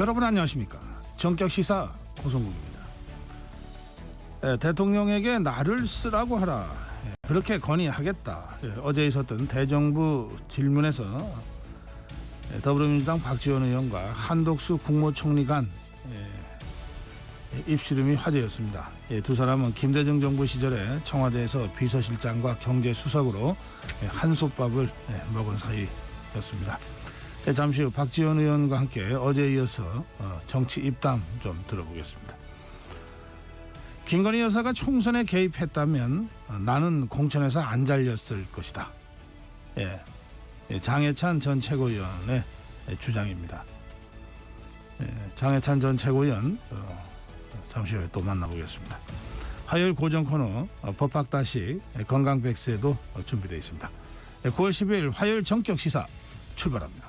여러분 안녕하십니까? 정격시사 고성국입니다. 대통령에게 나를 쓰라고 하라, 그렇게 건의하겠다. 어제 있었던 대정부 질문에서 더불어민주당 박지원 의원과 한덕수 국무총리 간 입씨름이 화제였습니다. 두 사람은 김대중 정부 시절에 청와대에서 비서실장과 경제수석으로 한솥밥을 먹은 사이였습니다. 잠시 후 박지원 의원과 함께 어제에 이어서 정치 입담 좀 들어보겠습니다. 김건희 여사가 총선에 개입했다면 나는 공천에서 안 잘렸을 것이다. 장해찬 전 최고위원의 주장입니다. 장해찬 전 최고위원 잠시 후에 또 만나보겠습니다. 화요일 고정 코너 법학다시 건강백세도 준비되어 있습니다. 9월 12일 화요일 정격시사 출발합니다.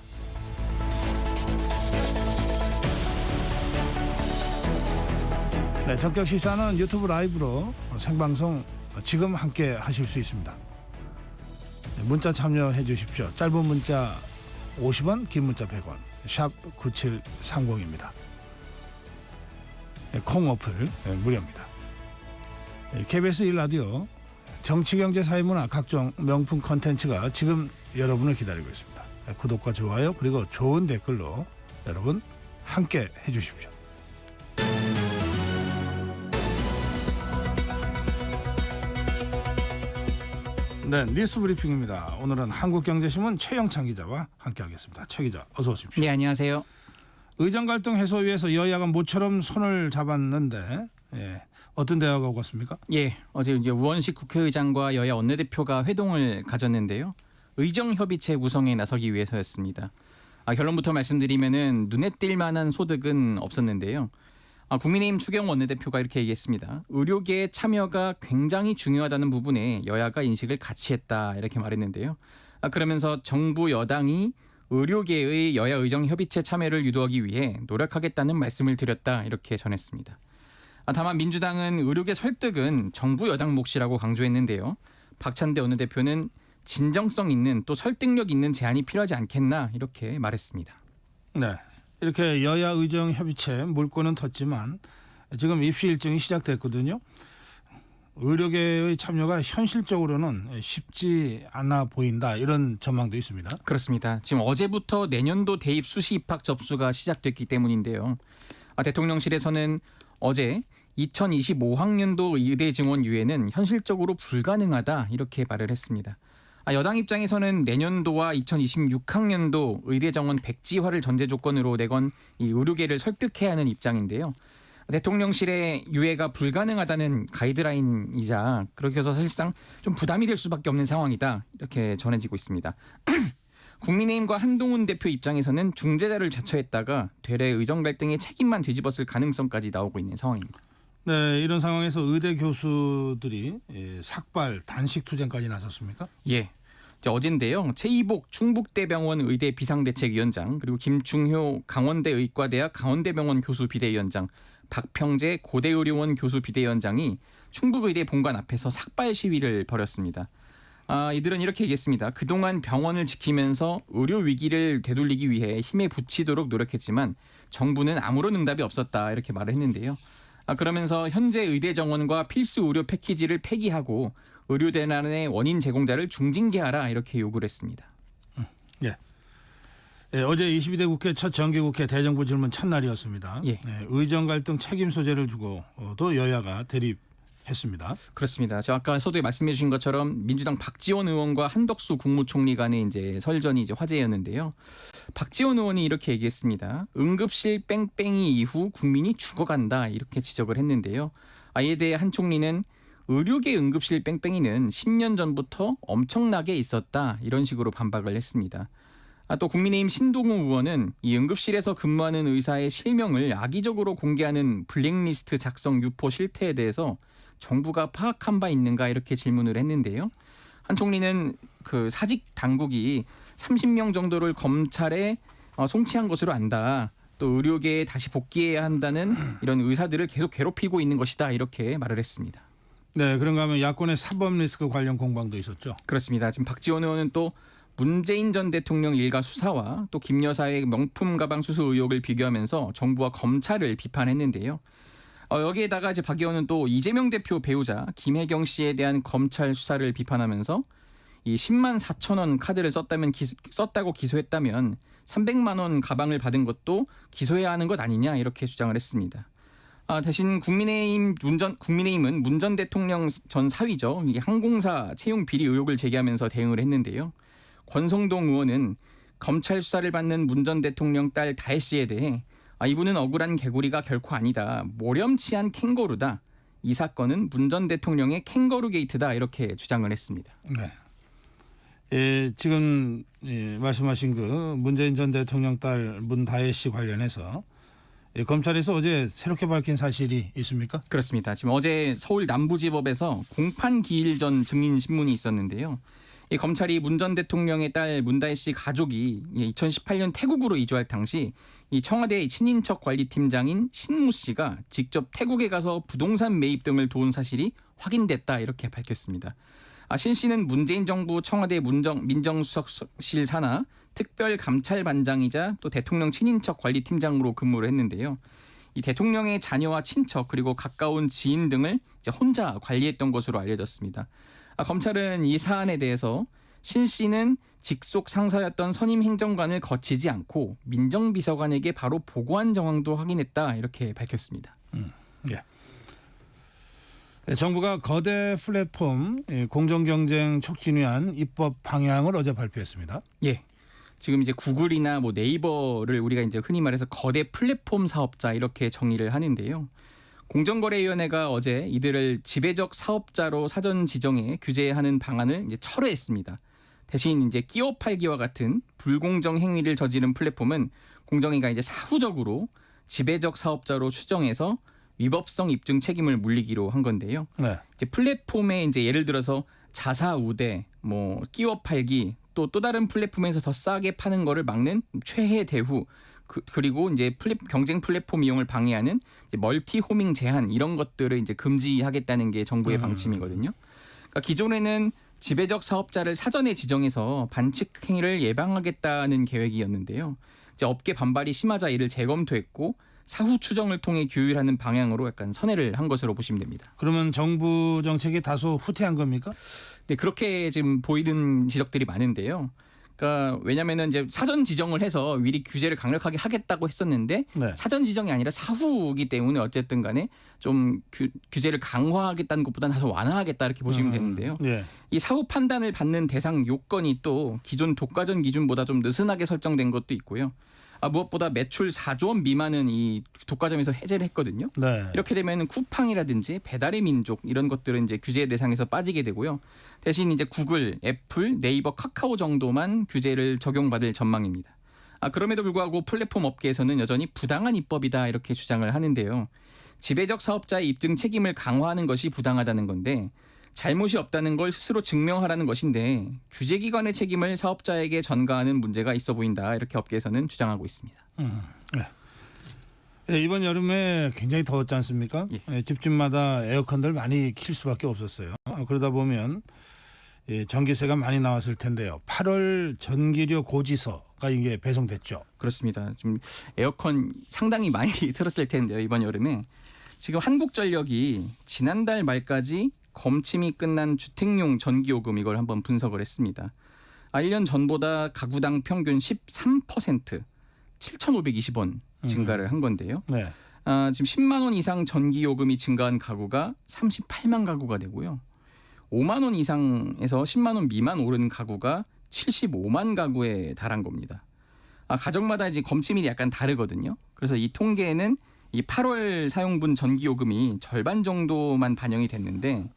정격시사는 유튜브 라이브로 생방송 지금 함께 하실 수 있습니다. 문자 참여해 주십시오. 짧은 문자 50원, 긴 문자 100원, 샵 9730입니다. 콩 어플 무료입니다. KBS 1라디오 정치, 경제, 사회문화 각종 명품 콘텐츠가 지금 여러분을 기다리고 있습니다. 구독과 좋아요 그리고 좋은 댓글로 여러분 함께 해주십시오. 네, 뉴스 브리핑입니다. 오늘은 한국경제신문 최영찬 기자와 함께하겠습니다. 최 기자, 어서 오십시오. 네, 안녕하세요. 의정 갈등 해소위에서 여야가 모처럼 손을 잡았는데 어떤 대화가 오갔습니까? 어제 이제 우원식 국회의장과 여야 원내대표가 회동을 가졌는데요. 의정 협의체 구성에 나서기 위해서였습니다. 결론부터 말씀드리면은 눈에 띌 만한 소득은 없었는데요. 국민의힘 추경 원내대표가 이렇게 얘기했습니다. 의료계의 참여가 굉장히 중요하다는 부분에 여야가 인식을 같이 했다 이렇게 말했는데요. 그러면서 정부 여당이 의료계의 여야 의정 협의체 참여를 유도하기 위해 노력하겠다는 말씀을 드렸다 이렇게 전했습니다. 다만 민주당은 의료계 설득은 정부 여당 몫이라고 강조했는데요. 박찬대 원내대표는 진정성 있는 또 설득력 있는 제안이 필요하지 않겠나 이렇게 말했습니다. 네. 이렇게 여야 의정 협의체 물꼬는 텄지만 지금 입시 일정이 시작됐거든요. 의료계의 참여가 현실적으로는 쉽지 않아 보인다 이런 전망도 있습니다. 그렇습니다. 지금 어제부터 내년도 대입 수시 입학 접수가 시작됐기 때문인데요. 대통령실에서는 어제 2025학년도 의대 증원 유예는 현실적으로 불가능하다 이렇게 말을 했습니다. 여당 입장에서는 내년도와 2026학년도 의대 정원 백지화를 전제 조건으로 내건 이 의료계를 설득해야 하는 입장인데요. 대통령실의 유예가 불가능하다는 가이드라인이자 그렇게 해서 사실상 좀 부담이 될 수밖에 없는 상황이다 이렇게 전해지고 있습니다. 국민의힘과 한동훈 대표 입장에서는 중재자를 자처했다가 되레 의정 갈등의 책임만 뒤집었을 가능성까지 나오고 있는 상황입니다. 네, 이런 상황에서 의대 교수들이 삭발, 단식 투쟁까지 나섰습니까? 어젠데요. 최이복 충북대병원 의대 비상대책위원장 그리고 김충효 강원대 의과대학 강원대병원 교수 비대위원장 박평재 고대의료원 교수 비대위원장이 충북의대 본관 앞에서 삭발 시위를 벌였습니다. 이들은 이렇게 얘기했습니다. 그동안 병원을 지키면서 의료 위기를 되돌리기 위해 힘에 부치도록 노력했지만 정부는 아무런 응답이 없었다 이렇게 말을 했는데요. 그러면서 현재 의대 정원과 필수 의료 패키지를 폐기하고 의료 대난의 원인 제공자를 중징계하라 이렇게 요구를 했습니다. 어제 22대 국회 첫 정기국회 대정부 질문 첫날이었습니다. 의정 갈등 책임 소재를 두고도 여야가 대립했습니다. 그렇습니다. 저 아까 서두에 말씀해 주신 것처럼 민주당 박지원 의원과 한덕수 국무총리 간의 이제 설전이 이제 화제였는데요. 박지원 의원이 이렇게 얘기했습니다. 응급실 뺑뺑이 이후 국민이 죽어간다 이렇게 지적을 했는데요. 이에 대해 한 총리는 의료계 응급실 뺑뺑이는 10년 전부터 엄청나게 있었다 이런 식으로 반박을 했습니다. 또 국민의힘 신동우 의원은 이 응급실에서 근무하는 의사의 실명을 악의적으로 공개하는 블랙리스트 작성 유포 실태에 대해서 정부가 파악한 바 있는가 이렇게 질문을 했는데요. 한 총리는 그 사직 당국이 30명 정도를 검찰에 송치한 것으로 안다. 또 의료계에 다시 복귀해야 한다는 이런 의사들을 계속 괴롭히고 있는 것이다 이렇게 말을 했습니다. 네, 그런가 하면 야권의 사법 리스크 관련 공방도 있었죠. 그렇습니다. 지금 박지원 의원은 또 문재인 전 대통령 일가 수사와 또 김 여사의 명품 가방 수수 의혹을 비교하면서 정부와 검찰을 비판했는데요. 여기에다가 이제 박 의원은 또 이재명 대표 배우자 김혜경 씨에 대한 검찰 수사를 비판하면서 이 10만 4천 원 카드를 썼다고 기소했다면 300만 원 가방을 받은 것도 기소해야 하는 것 아니냐 이렇게 주장을 했습니다. 대신 국민의힘은 문 전 대통령 전 사위죠. 이게 항공사 채용 비리 의혹을 제기하면서 대응을 했는데요. 권성동 의원은 검찰 수사를 받는 문 전 대통령 딸 다혜 씨에 대해 이분은 억울한 개구리가 결코 아니다. 모렴치한 캥거루다. 이 사건은 문 전 대통령의 캥거루 게이트다 이렇게 주장을 했습니다. 네. 지금 말씀하신 그 문재인 전 대통령 딸 문다혜 씨 관련해서 검찰에서 어제 새롭게 밝힌 사실이 있습니까? 그렇습니다. 지금 어제 서울 남부지법에서 공판 기일 전 증인 신문이 있었는데요. 이 검찰이 문 전 대통령의 딸 문다혜 씨 가족이 2018년 태국으로 이주할 당시 이 청와대 친인척 관리팀장인 신모 씨가 직접 태국에 가서 부동산 매입 등을 도운 사실이 확인됐다 이렇게 밝혔습니다. 신 씨는 문재인 정부 청와대 민정수석실 산하 특별감찰반장이자 또 대통령 친인척 관리팀장으로 근무를 했는데요. 이 대통령의 자녀와 친척 그리고 가까운 지인 등을 이제 혼자 관리했던 것으로 알려졌습니다. 검찰은 이 사안에 대해서 신 씨는 직속 상사였던 선임 행정관을 거치지 않고 민정비서관에게 바로 보고한 정황도 확인했다 이렇게 밝혔습니다. 예. 정부가 거대 플랫폼 공정경쟁 촉진 위한 입법 방향을 어제 발표했습니다. 예. 지금 이제 구글이나 뭐 네이버를 우리가 이제 흔히 말해서 거대 플랫폼 사업자 이렇게 정의를 하는데요. 공정거래위원회가 어제 이들을 지배적 사업자로 사전 지정해 규제하는 방안을 이제 철회했습니다. 대신 이제 끼워 팔기와 같은 불공정 행위를 저지른 플랫폼은 공정위가 이제 사후적으로 지배적 사업자로 추정해서 위법성 입증 책임을 물리기로 한 건데요. 네. 이제 플랫폼에 이제 예를 들어서 자사 우대, 뭐 끼워 팔기, 또 다른 플랫폼에서 더 싸게 파는 거를 막는 최해 대후, 그리고 이제 경쟁 플랫폼 이용을 방해하는 이제 멀티 호밍 제한 이런 것들을 이제 금지하겠다는 게 정부의 방침이거든요. 그러니까 기존에는 지배적 사업자를 사전에 지정해서 반칙 행위를 예방하겠다는 계획이었는데요. 이제 업계 반발이 심하자 이를 재검토했고 사후 추정을 통해 규율하는 방향으로 약간 선회를 한 것으로 보시면 됩니다. 그러면 정부 정책이 다소 후퇴한 겁니까? 네, 그렇게 지금 보이는 지적들이 많은데요. 그러니까 왜냐하면은 이제 사전 지정을 해서 미리 규제를 강력하게 하겠다고 했었는데 네. 사전 지정이 아니라 사후이기 때문에 어쨌든 간에 좀 규제를 강화하겠다는 것보다는 다소 완화하겠다 이렇게 보시면 되는데요. 예. 이 사후 판단을 받는 대상 요건이 또 기존 독과점 기준보다 좀 느슨하게 설정된 것도 있고요. 무엇보다 매출 4조 원 미만은 이 독과점에서 해제를 했거든요. 네. 이렇게 되면 쿠팡이라든지 배달의 민족 이런 것들은 이제 규제 대상에서 빠지게 되고요. 대신 이제 구글, 애플, 네이버, 카카오 정도만 규제를 적용받을 전망입니다. 그럼에도 불구하고 플랫폼 업계에서는 여전히 부당한 입법이다 이렇게 주장을 하는데요. 지배적 사업자의 입증 책임을 강화하는 것이 부당하다는 건데 잘못이 없다는 걸 스스로 증명하라는 것인데 규제기관의 책임을 사업자에게 전가하는 문제가 있어 보인다 이렇게 업계에서는 주장하고 있습니다. 네, 이번 여름에 굉장히 더웠지 않습니까? 예. 집집마다 에어컨들 많이 킬 수밖에 없었어요. 그러다 보면 전기세가 많이 나왔을 텐데요. 8월 전기료 고지서가 이게 배송됐죠. 그렇습니다. 좀 에어컨 상당히 많이 틀었을 텐데요. 이번 여름에 지금 한국전력이 지난달 말까지 검침이 끝난 주택용 전기요금 이걸 한번 분석을 했습니다. 1년 전보다 가구당 평균 13% 7,520원 증가를 한 건데요. 네. 지금 10만 원 이상 전기요금이 증가한 가구가 38만 가구가 되고요. 5만 원 이상에서 10만 원 미만 오른 가구가 75만 가구에 달한 겁니다. 가정마다 이제 검침이 약간 다르거든요. 그래서 이 통계에는 이 8월 사용분 전기요금이 절반 정도만 반영이 됐는데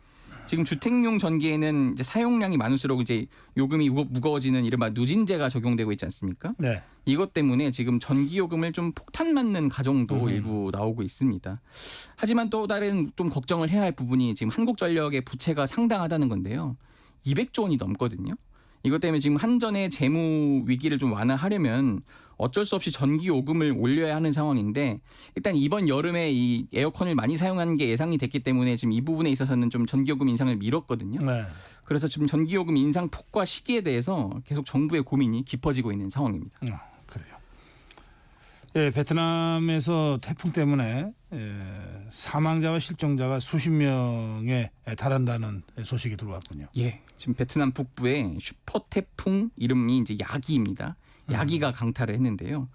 지금 주택용 전기에는 이제 사용량이 많을수록 이제 요금이 무거워지는 이른바 누진제가 적용되고 있지 않습니까? 네. 이것 때문에 지금 전기요금을 좀 폭탄 맞는 가정도 일부 나오고 있습니다. 하지만 또 다른 좀 걱정을 해야 할 부분이 지금 한국전력의 부채가 상당하다는 건데요. 200조 원이 넘거든요. 이것 때문에 지금 한전의 재무 위기를 좀 완화하려면 어쩔 수 없이 전기 요금을 올려야 하는 상황인데 일단 이번 여름에 이 에어컨을 많이 사용한 게 예상이 됐기 때문에 지금 이 부분에 있어서는 좀 전기요금 인상을 미뤘거든요. 네. 그래서 지금 전기요금 인상 폭과 시기에 대해서 계속 정부의 고민이 깊어지고 있는 상황입니다. 그래요. 예, 베트남에서 태풍 때문에 사망자와 실종자가 수십 명에 달한다는 소식이 들어왔군요. 예, 지금 베트남 북부에 슈퍼 태풍 이름이 이제 야기입니다. 야기가 강타를 했는데요.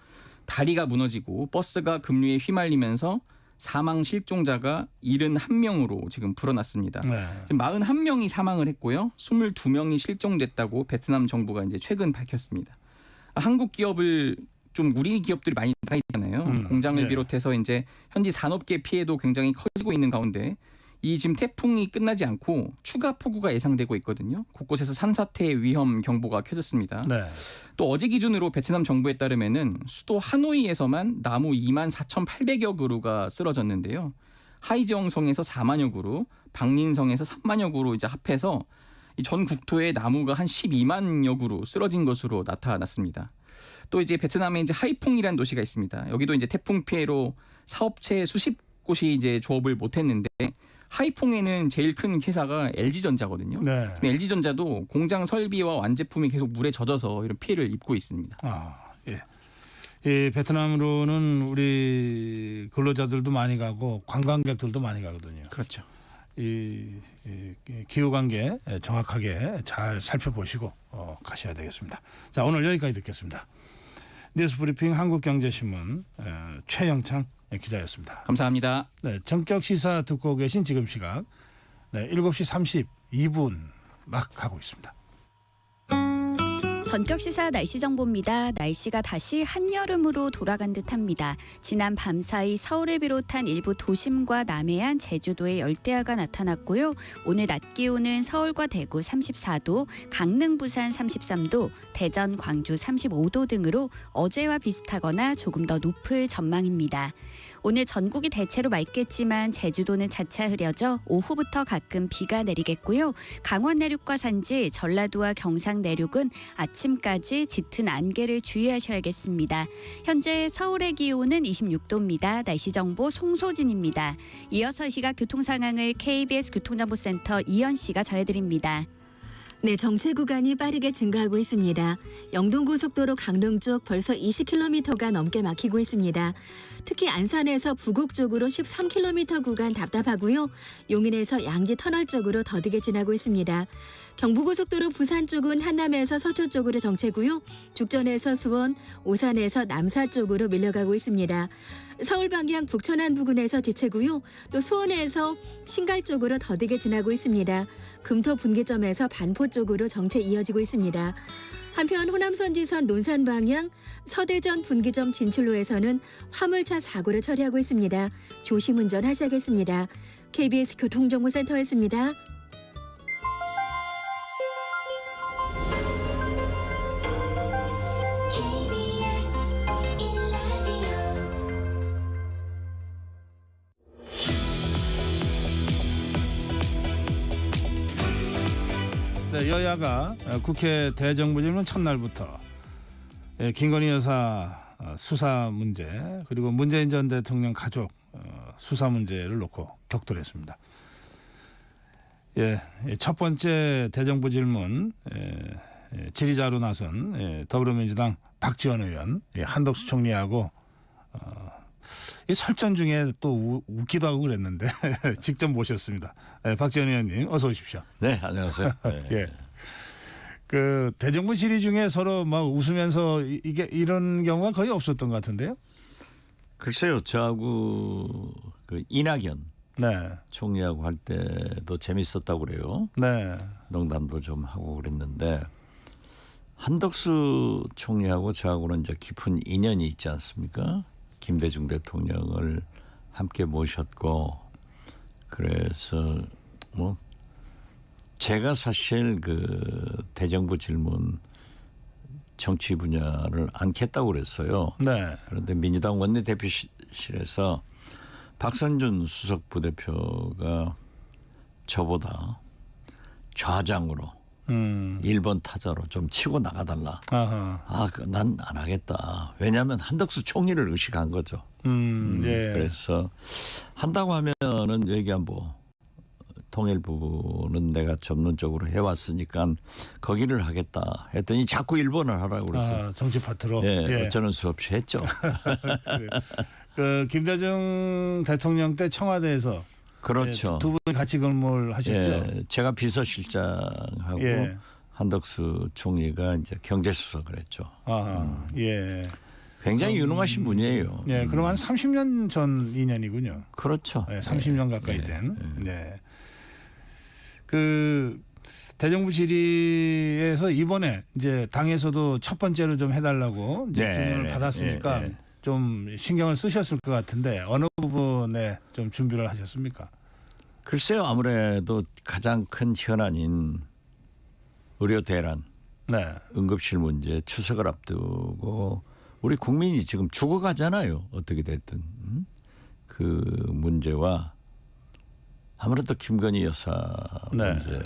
다리가 무너지고 버스가 급류에 휘말리면서 사망 실종자가 71명으로 지금 불어났습니다. 네. 지금 41명이 사망을 했고요. 22명이 실종됐다고 베트남 정부가 이제 최근 밝혔습니다. 한국 기업을 좀 우리 기업들이 많이 나가 있잖아요. 공장을 네. 비롯해서 이제 현지 산업계 피해도 굉장히 커지고 있는 가운데 이 지금 태풍이 끝나지 않고 추가 폭우가 예상되고 있거든요. 곳곳에서 산사태 위험 경보가 켜졌습니다. 네. 또 어제 기준으로 베트남 정부에 따르면은 수도 하노이에서만 나무 24,800여 그루가 쓰러졌는데요. 하이지엉성에서 4만여 그루, 박린성에서 3만여 그루 이제 합해서 이 전 국토에 나무가 한 12만여 그루 쓰러진 것으로 나타났습니다. 또 이제 베트남에 이제 하이퐁이라는 도시가 있습니다. 여기도 이제 태풍 피해로 사업체 수십 곳이 이제 조업을 못했는데 하이퐁에는 제일 큰 회사가 LG전자거든요. 네. LG전자도 공장 설비와 완제품이 계속 물에 젖어서 이런 피해를 입고 있습니다. 예. 이 베트남으로는 우리 근로자들도 많이 가고 관광객들도 많이 가거든요. 그렇죠. 이 기후 관계 정확하게 잘 살펴보시고 가셔야 되겠습니다. 자, 오늘 여기까지 듣겠습니다. 뉴스브리핑 한국경제신문 최영창 기자였습니다. 감사합니다. 네, 전격 시사 듣고 계신 지금 시각 7시 32분 막 가고 있습니다. 전격 시사 날씨 정보입니다. 날씨가 다시 한여름으로 돌아간 듯합니다. 지난 밤 사이 서울을 비롯한 일부 도심과 남해안, 제주도에 열대야가 나타났고요. 오늘 낮 기온은 서울과 대구 34도, 강릉, 부산 33도, 대전, 광주 35도 등으로 어제와 비슷하거나 조금 더 높을 전망입니다. 오늘 전국이 대체로 맑겠지만 제주도는 차차 흐려져 오후부터 가끔 비가 내리겠고요. 강원 내륙과 산지, 전라도와 경상 내륙은 아침까지 짙은 안개를 주의하셔야겠습니다. 현재 서울의 기온은 26도입니다. 날씨 정보 송소진입니다. 이어서 이 시각 교통 상황을 KBS 교통정보센터 이현 씨가 전해드립니다. 네, 정체 구간이 빠르게 증가하고 있습니다. 영동고속도로 강릉 쪽 벌써 20km가 넘게 막히고 있습니다. 특히 안산에서 부곡 쪽으로 13km 구간 답답하고요. 용인에서 양지 터널 쪽으로 더디게 지나고 있습니다. 경부고속도로 부산 쪽은 한남에서 서초 쪽으로 정체고요. 죽전에서 수원, 오산에서 남사 쪽으로 밀려가고 있습니다. 서울 방향 북천안 부근에서 지체고요. 또 수원에서 신갈 쪽으로 더디게 지나고 있습니다. 금토 분기점에서 반포 쪽으로 정체 이어지고 있습니다. 한편 호남선지선 논산 방향 서대전 분기점 진출로에서는 화물차 사고를 처리하고 있습니다. 조심 운전하셔야겠습니다. KBS 교통정보센터였습니다. 네, 여야가 국회 대정부질문 첫날부터 김건희 여사 수사 문제 그리고 문재인 전 대통령 가족 수사 문제를 놓고 격돌했습니다. 첫 번째 대정부 질문 질의자로 나선 더불어민주당 박지원 의원, 한덕수 총리하고 이 설전 중에 또 웃기도 하고 그랬는데 직접 모셨습니다. 박지원 의원님 어서 오십시오. 네, 안녕하세요. 네. 예. 그 대정부 질의 중에 서로 막 웃으면서 이게 이런 경우가 거의 없었던 것 같은데요. 글쎄요, 저하고 그 이낙연 네, 총리하고 할 때도 재밌었다고 그래요. 네, 농담도 좀 하고 그랬는데 한덕수 총리하고 저하고는 이제 깊은 인연이 있지 않습니까? 김대중 대통령을 함께 모셨고 그래서 뭐 제가 사실 그 대정부 질문 정치 분야를 안겠다고 그랬어요. 네, 그런데 민주당 원내대표실에서 박선준 수석 부대표가 저보다 좌장으로 1번 타자로 좀 치고 나가달라. 아하. 난 안 하겠다. 왜냐하면 한덕수 총리를 의식한 거죠. 예. 그래서 한다고 하면은 외교안보 통일 부분은 내가 전문적으로 해왔으니까 거기를 하겠다 했더니 자꾸 일본을 하라고 그래서 정치 파트로. 예, 어쩌는 수 없이 했죠. 그 김대중 대통령 때 청와대에서 그렇죠. 두 분이 같이 근무를 하셨죠. 예, 제가 비서실장하고 예. 한덕수 총리가 이제 경제수석을 했죠. 아하. 예. 굉장히 유능하신 분이에요. 예. 그럼 한 30년 전 인연이군요. 그렇죠. 네, 30년 가까이 예, 된. 예. 네. 그 대정부 질의에서 이번에 이제 당에서도 첫 번째로 좀 해달라고 이제 네, 주문을 네, 받았으니까 네, 네. 좀 신경을 쓰셨을 것 같은데 어느 부분에 좀 준비를 하셨습니까? 글쎄요, 아무래도 가장 큰 현안인 의료 대란, 네. 응급실 문제 추석을 앞두고 우리 국민이 지금 죽어가잖아요. 어떻게 됐든 그 문제와 아무래도 김건희 여사 네. 문제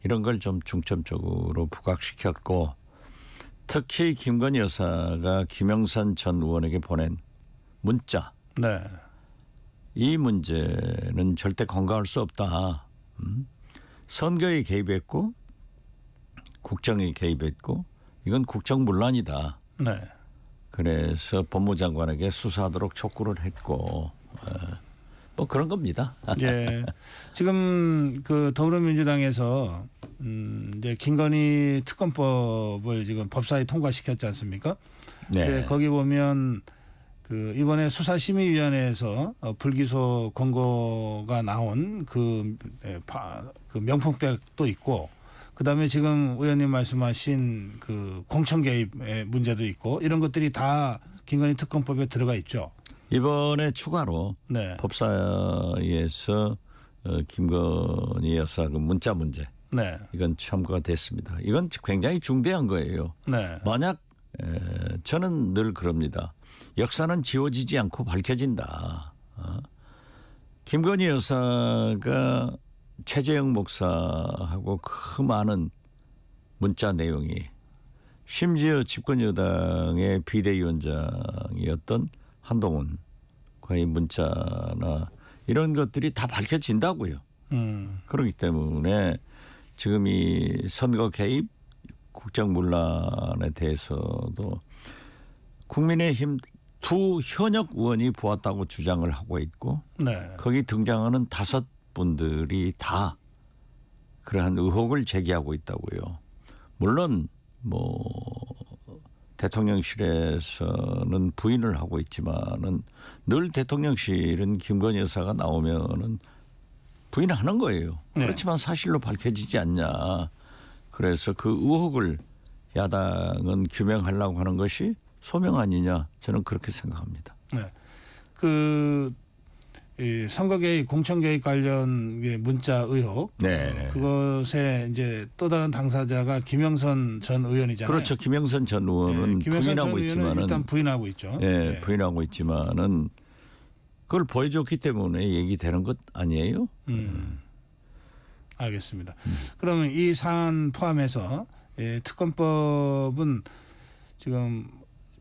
이런 걸 좀 중점적으로 부각시켰고 특히 김건희 여사가 김영선 전 의원에게 보낸 문자 네. 이 문제는 절대 건강할 수 없다. 선거에 개입했고 국정에 개입했고 이건 국정문란이다. 네. 그래서 법무장관에게 수사하도록 촉구를 했고 뭐 그런 겁니다. 예. 지금 그 더불어민주당에서 이제 김건희 특검법을 지금 법사위 통과시켰지 않습니까? 네. 네, 거기 보면 그 이번에 수사심의위원회에서 불기소 권고가 나온 그 명품백도 있고 그다음에 지금 의원님 말씀하신 그 공천 개입의 문제도 있고 이런 것들이 다 김건희 특검법에 들어가 있죠. 이번에 추가로 네. 법사위에서 김건희 여사 그 문자 문제 네. 이건 첨부가 됐습니다. 이건 굉장히 중대한 거예요. 네. 만약 저는 늘 그럽니다. 역사는 지워지지 않고 밝혀진다. 김건희 여사가 최재형 목사하고 그 많은 문자 내용이 심지어 집권여당의 비대위원장이었던 한동훈과의 문자나 이런 것들이 다 밝혀진다고요. 그렇기 때문에 지금 이 선거 개입 국정문란에 대해서도 국민의힘 두 현역 의원이 보았다고 주장을 하고 있고 네. 거기 등장하는 5분들이 다 그러한 의혹을 제기하고 있다고요. 물론 뭐 대통령실에서는 부인을 하고 있지만은 늘 대통령실은 김건희 여사가 나오면은 부인하는 거예요. 네. 그렇지만 사실로 밝혀지지 않냐. 그래서 그 의혹을 야당은 규명하려고 하는 것이 소명 아니냐. 저는 그렇게 생각합니다. 네. 이 선거 개입, 공천 개입 관련 문자 의혹. 네. 그것에 이제 또 다른 당사자가 김영선 전 의원이잖아요. 그렇죠. 김영선 전 의원은 김영선 전 부인하고 의원은 있지만은 일단 부인하고 있죠. 예, 부인하고 있지만은 그걸 보여줬기 때문에 얘기되는 것 아니에요? 알겠습니다. 그러면 이 사안 포함해서 특검법은 지금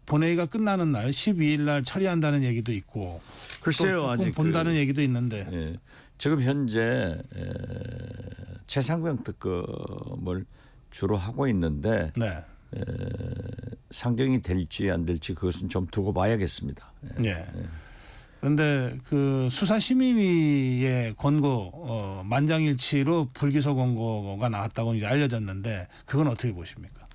본회의가 끝나는 날 12일 날 처리한다는 얘기도 있고 글쎄요, 또 조금 아직 본다는 얘기도 있는데 예, 지금 현재 최상병 특검을 주로 하고 있는데 네. 상정이 될지 안 될지 그것은 좀 두고 봐야겠습니다. 예. 그런데 그 수사심의위의 권고 만장일치로 불기소 권고가 나왔다고 이제 알려졌는데 그건 어떻게 보십니까?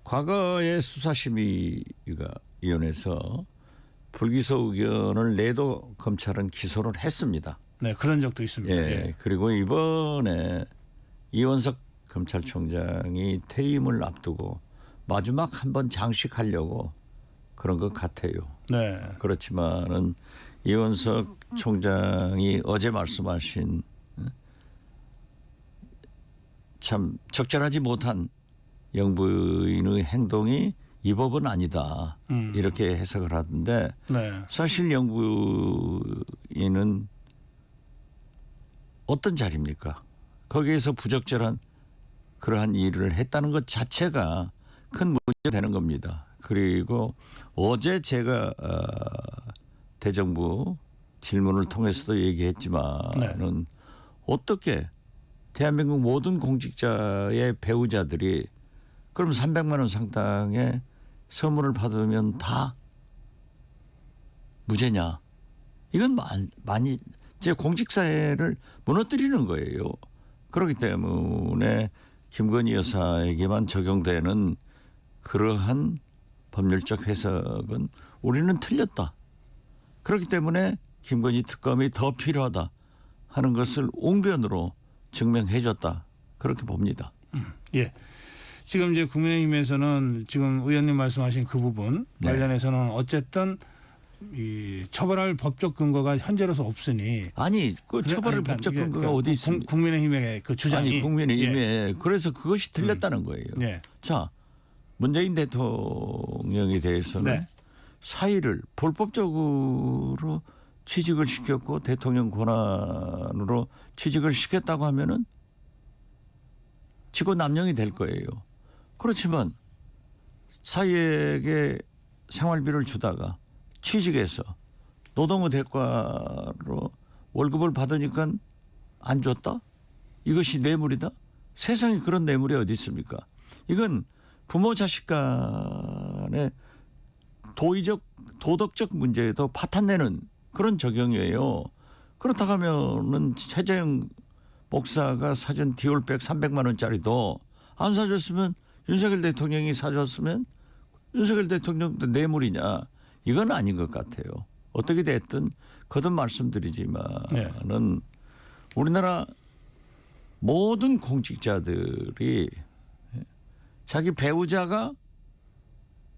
과거에 수사심의위원회에서 불기소 의견을 내도 검찰은 기소를 했습니다. 네, 그런 적도 있습니다. 예, 예. 그리고 이번에 이원석 검찰총장이 퇴임을 앞두고 마지막 한번 장식하려고 그런 것 같아요. 네. 그렇지만은 이원석 총장이 어제 말씀하신 참 적절하지 못한 영부인의 행동이 이 법은 아니다. 이렇게 해석을 하던데 네. 사실 영부인은 어떤 자리입니까? 거기에서 부적절한 그러한 일을 했다는 것 자체가 큰 문제가 되는 겁니다. 그리고 어제 제가 대정부 질문을 통해서도 얘기했지만은 어떻게 대한민국 모든 공직자의 배우자들이 그럼 300만 원 상당의 선물을 받으면 다 무죄냐? 이건 많이 제 공직사회를 무너뜨리는 거예요. 그렇기 때문에 김건희 여사에게만 적용되는 그러한 법률적 해석은 우리는 틀렸다. 그렇기 때문에 김건희 특검이 더 필요하다 하는 것을 웅변으로 증명해줬다. 그렇게 봅니다. 예. 지금 이제 국민의힘에서는 지금 의원님 말씀하신 그 부분 네. 관련해서는 어쨌든 이 처벌할 법적 근거가 현재로서 없으니 아니 그 처벌할 그러니까 법적 이게 근거가 어디 있습니까? 국민의힘의 그 주장이 아니 국민의힘에 그래서 그것이 틀렸다는 거예요. 예. 자 문재인 대통령에 대해서는 네. 사의를 불법적으로 취직을 시켰고 대통령 권한으로 취직을 시켰다고 하면은 직고 남용이 될 거예요. 그렇지만 사의에게 생활비를 주다가 취직해서 노동의 대가로 월급을 받으니까 안 줬다? 이것이 뇌물이다? 세상에 그런 뇌물이 어디 있습니까? 이건 부모 자식 간의 도덕적 문제에도 파탄내는 그런 적용이에요. 그렇다고 하면은 최재형 목사가 사준 디올백 300만 원짜리도 안 사줬으면 윤석열 대통령이 사줬으면 윤석열 대통령도 뇌물이냐? 이건 아닌 것 같아요. 어떻게 됐든 거듭 말씀드리지만은 우리나라 모든 공직자들이 자기 배우자가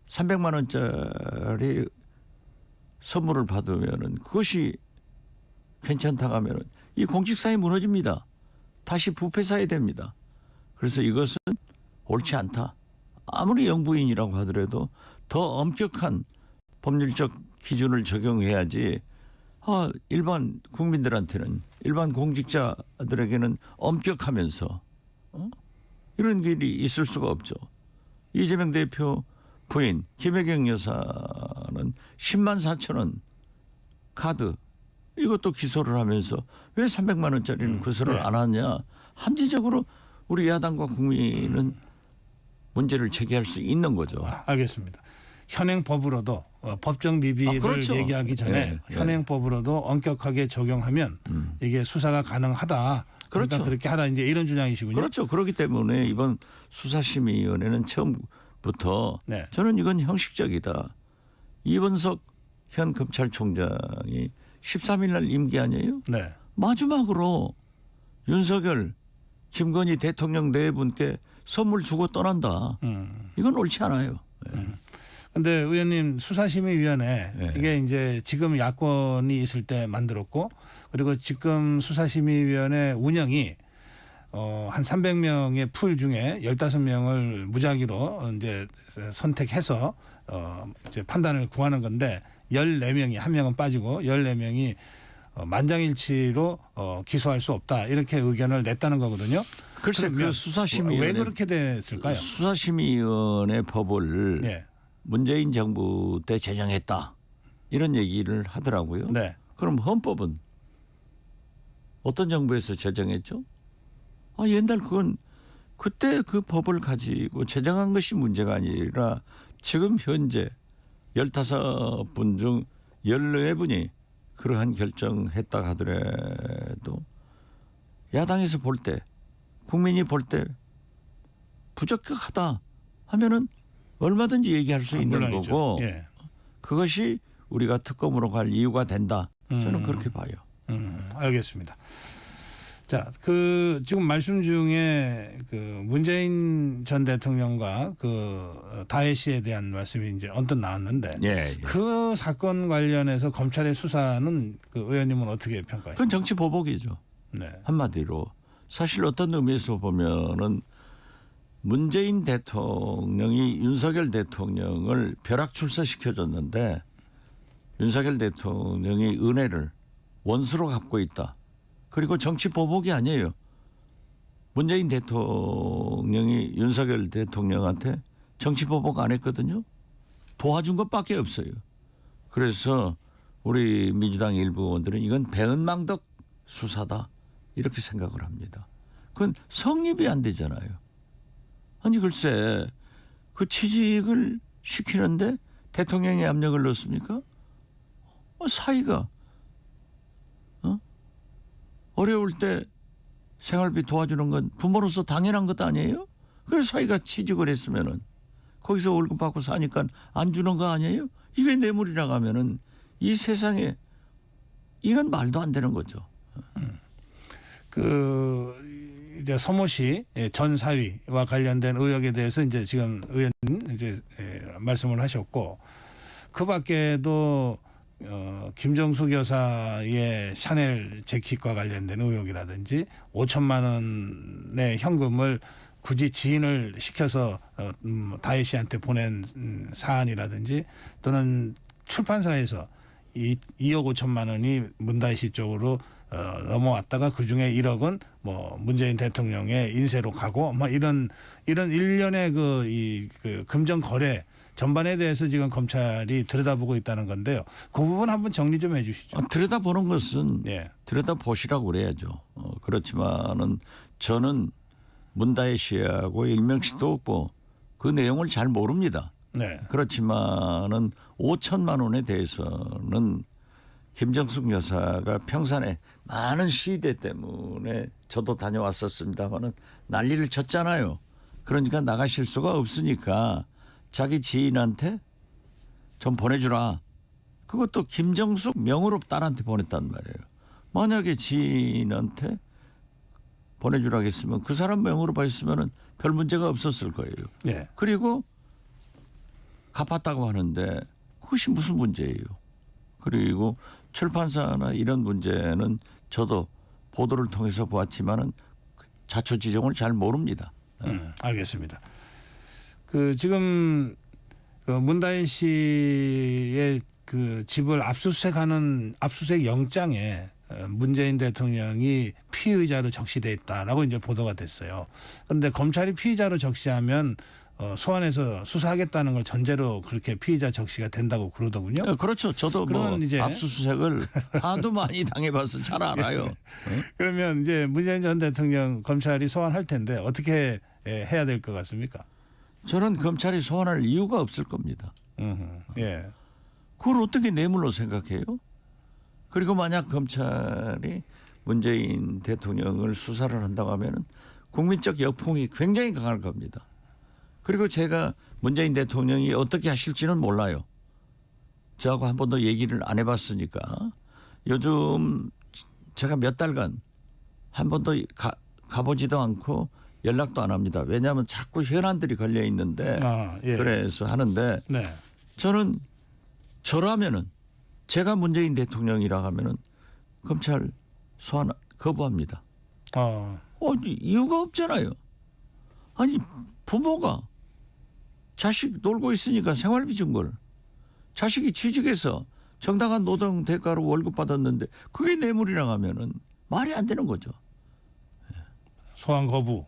300만 원짜리 선물을 받으면은 그것이 괜찮다고 하면은 이 공직사회 무너집니다. 다시 부패사회 됩니다. 그래서 이것은 옳지 않다. 아무리 영부인이라고 하더라도 더 엄격한 법률적 기준을 적용해야지 일반 국민들한테는 일반 공직자들에게는 엄격하면서 이런 길이 있을 수가 없죠. 이재명 대표 부인 김혜경 여사는 10만 4천 원 카드 이것도 기소를 하면서 왜 300만 원짜리는 기소를 안 하냐. 함재적으로 우리 야당과 국민은 문제를 제기할 수 있는 거죠. 알겠습니다. 현행법으로도 법정 미비를 그렇죠. 얘기하기 전에 현행법으로도 엄격하게 적용하면 이게 수사가 가능하다. 그러니까 그렇죠. 그렇게 하라 이제 이런 주장이시군요. 그렇죠. 그렇기 때문에 이번 수사심의위원회는 처음부터 네. 저는 이건 형식적이다. 이번석 현 검찰총장이 13일 날 임기 아니에요? 네. 마지막으로 윤석열, 김건희 대통령 네 분께 선물 주고 떠난다. 이건 옳지 않아요. 근데 의원님 수사심의위원회 네. 이게 이제 지금 야권이 있을 때 만들었고 그리고 지금 수사심의위원회 운영이 한 300명의 풀 중에 15명을 무작위로 이제 선택해서 이제 판단을 구하는 건데 14명이 한 명은 빠지고 14명이 만장일치로 기소할 수 없다 이렇게 의견을 냈다는 거거든요. 글쎄 그 수사심의위원회 왜 그렇게 됐을까요? 수사심의위원회 법을 네. 문재인 정부 때 제정했다 이런 얘기를 하더라고요. 네. 그럼 헌법은 어떤 정부에서 제정했죠? 옛날 그건 그때 그 법을 가지고 제정한 것이 문제가 아니라 지금 현재 15분 중 14분이 그러한 결정했다 하더라도 야당에서 볼 때 국민이 볼 때 부적격하다 하면은 얼마든지 얘기할 수 있는 물론이죠. 거고 예. 그것이 우리가 특검으로 갈 이유가 된다. 저는 그렇게 봐요. 알겠습니다. 자, 그 지금 말씀 중에 그 문재인 전 대통령과 그 다혜 씨에 대한 말씀이 이제 언뜻 나왔는데 예. 그 사건 관련해서 검찰의 수사는 그 의원님은 어떻게 평가하십니까? 그건 정치 보복이죠. 네. 한마디로 사실 어떤 의미에서 보면은 문재인 대통령이 윤석열 대통령을 벼락 출세시켜줬는데 윤석열 대통령이 은혜를 원수로 갚고 있다. 그리고 정치 보복이 아니에요. 문재인 대통령이 윤석열 대통령한테 정치 보복 안 했거든요. 도와준 것밖에 없어요. 그래서 우리 민주당 일부 의원들은 이건 배은망덕 수사다 이렇게 생각을 합니다. 그건 성립이 안 되잖아요. 아니 글쎄 그 취직을 시키는데 대통령이 압력을 넣습니까? 사위가 어려울 때 생활비 도와주는 건 부모로서 당연한 것 아니에요? 그래서 사위가 취직을 했으면은 거기서 월급 받고 사니까 안 주는 거 아니에요? 이게 뇌물이라고 하면은 이 세상에 이건 말도 안 되는 거죠. 그 이제 서모 씨 전 사위와 관련된 의혹에 대해서 이제 지금 의원 이제 말씀을 하셨고, 그 밖에도 김정숙 여사의 샤넬 재킷과 관련된 의혹이라든지 5천만 원의 현금을 굳이 지인을 시켜서 다혜 씨한테 보낸 사안이라든지, 또는 출판사에서 2억 5천만 원이 문다혜 씨 쪽으로 넘어왔다가 그중에 1억은 뭐 문재인 대통령의 인세로 가고 뭐 이런 일련의 그 금전 거래 전반에 대해서 지금 검찰이 들여다보고 있다는 건데요. 그 부분 한번 정리 좀 해주시죠. 들여다보는 것은 예. 들여다보시라고 그래야죠. 그렇지만은 저는 문다혜 씨하고 일명식도 없고 그 내용을 잘 모릅니다. 네. 그렇지만은 5천만 원에 대해서는 김정숙 여사가 평산에 많은 시위대 때문에 저도 다녀왔었습니다마는 난리를 쳤잖아요. 그러니까 나가실 수가 없으니까 자기 지인한테 좀 보내주라. 그것도 김정숙 명의로 딸한테 보냈단 말이에요. 만약에 지인한테 보내주라고 했으면 그 사람 명의로 받았으면 별 문제가 없었을 거예요. 네. 그리고 갚았다고 하는데 그것이 무슨 문제예요. 그리고 출판사나 이런 문제는 저도 보도를 통해서 보았지만은 자초지종을 잘 모릅니다. 알겠습니다. 그 지금 그 문다혜 씨의 그 집을 압수수색하는 압수수색 영장에 문재인 대통령이 피의자로 적시돼 있다라고 이제 보도가 됐어요. 그런데 검찰이 피의자로 적시하면 소환해서 수사하겠다는 걸 전제로 그렇게 피의자 적시가 된다고 그러더군요. 그렇죠. 저도 뭐 그러면 이제 압수수색을 하도 많이 당해봐서 잘 알아요. 그러면 이제 문재인 전 대통령 검찰이 소환할 텐데 어떻게 해야 될 것 같습니까? 저는 검찰이 소환할 이유가 없을 겁니다. 예. 그걸 어떻게 뇌물로 생각해요? 그리고 만약 검찰이 문재인 대통령을 수사를 한다고 하면은 국민적 역풍이 굉장히 강할 겁니다. 그리고 제가 문재인 대통령이 어떻게 하실지는 몰라요. 저하고 한 번도 얘기를 안 해봤으니까. 요즘 제가 몇 달간 한 번도 가보지도 않고 연락도 안 합니다. 왜냐하면 자꾸 현안들이 걸려 있는데 예. 그래서 하는데 네. 저는 저라면은 제가 문재인 대통령이라 하면은 검찰 소환 거부합니다. 이유가 없잖아요. 아니 부모가 자식 놀고 있으니까 생활비 준 걸 자식이 취직해서 정당한 노동 대가로 월급 받았는데 그게 뇌물이라고 하면은 말이 안 되는 거죠. 소환 거부.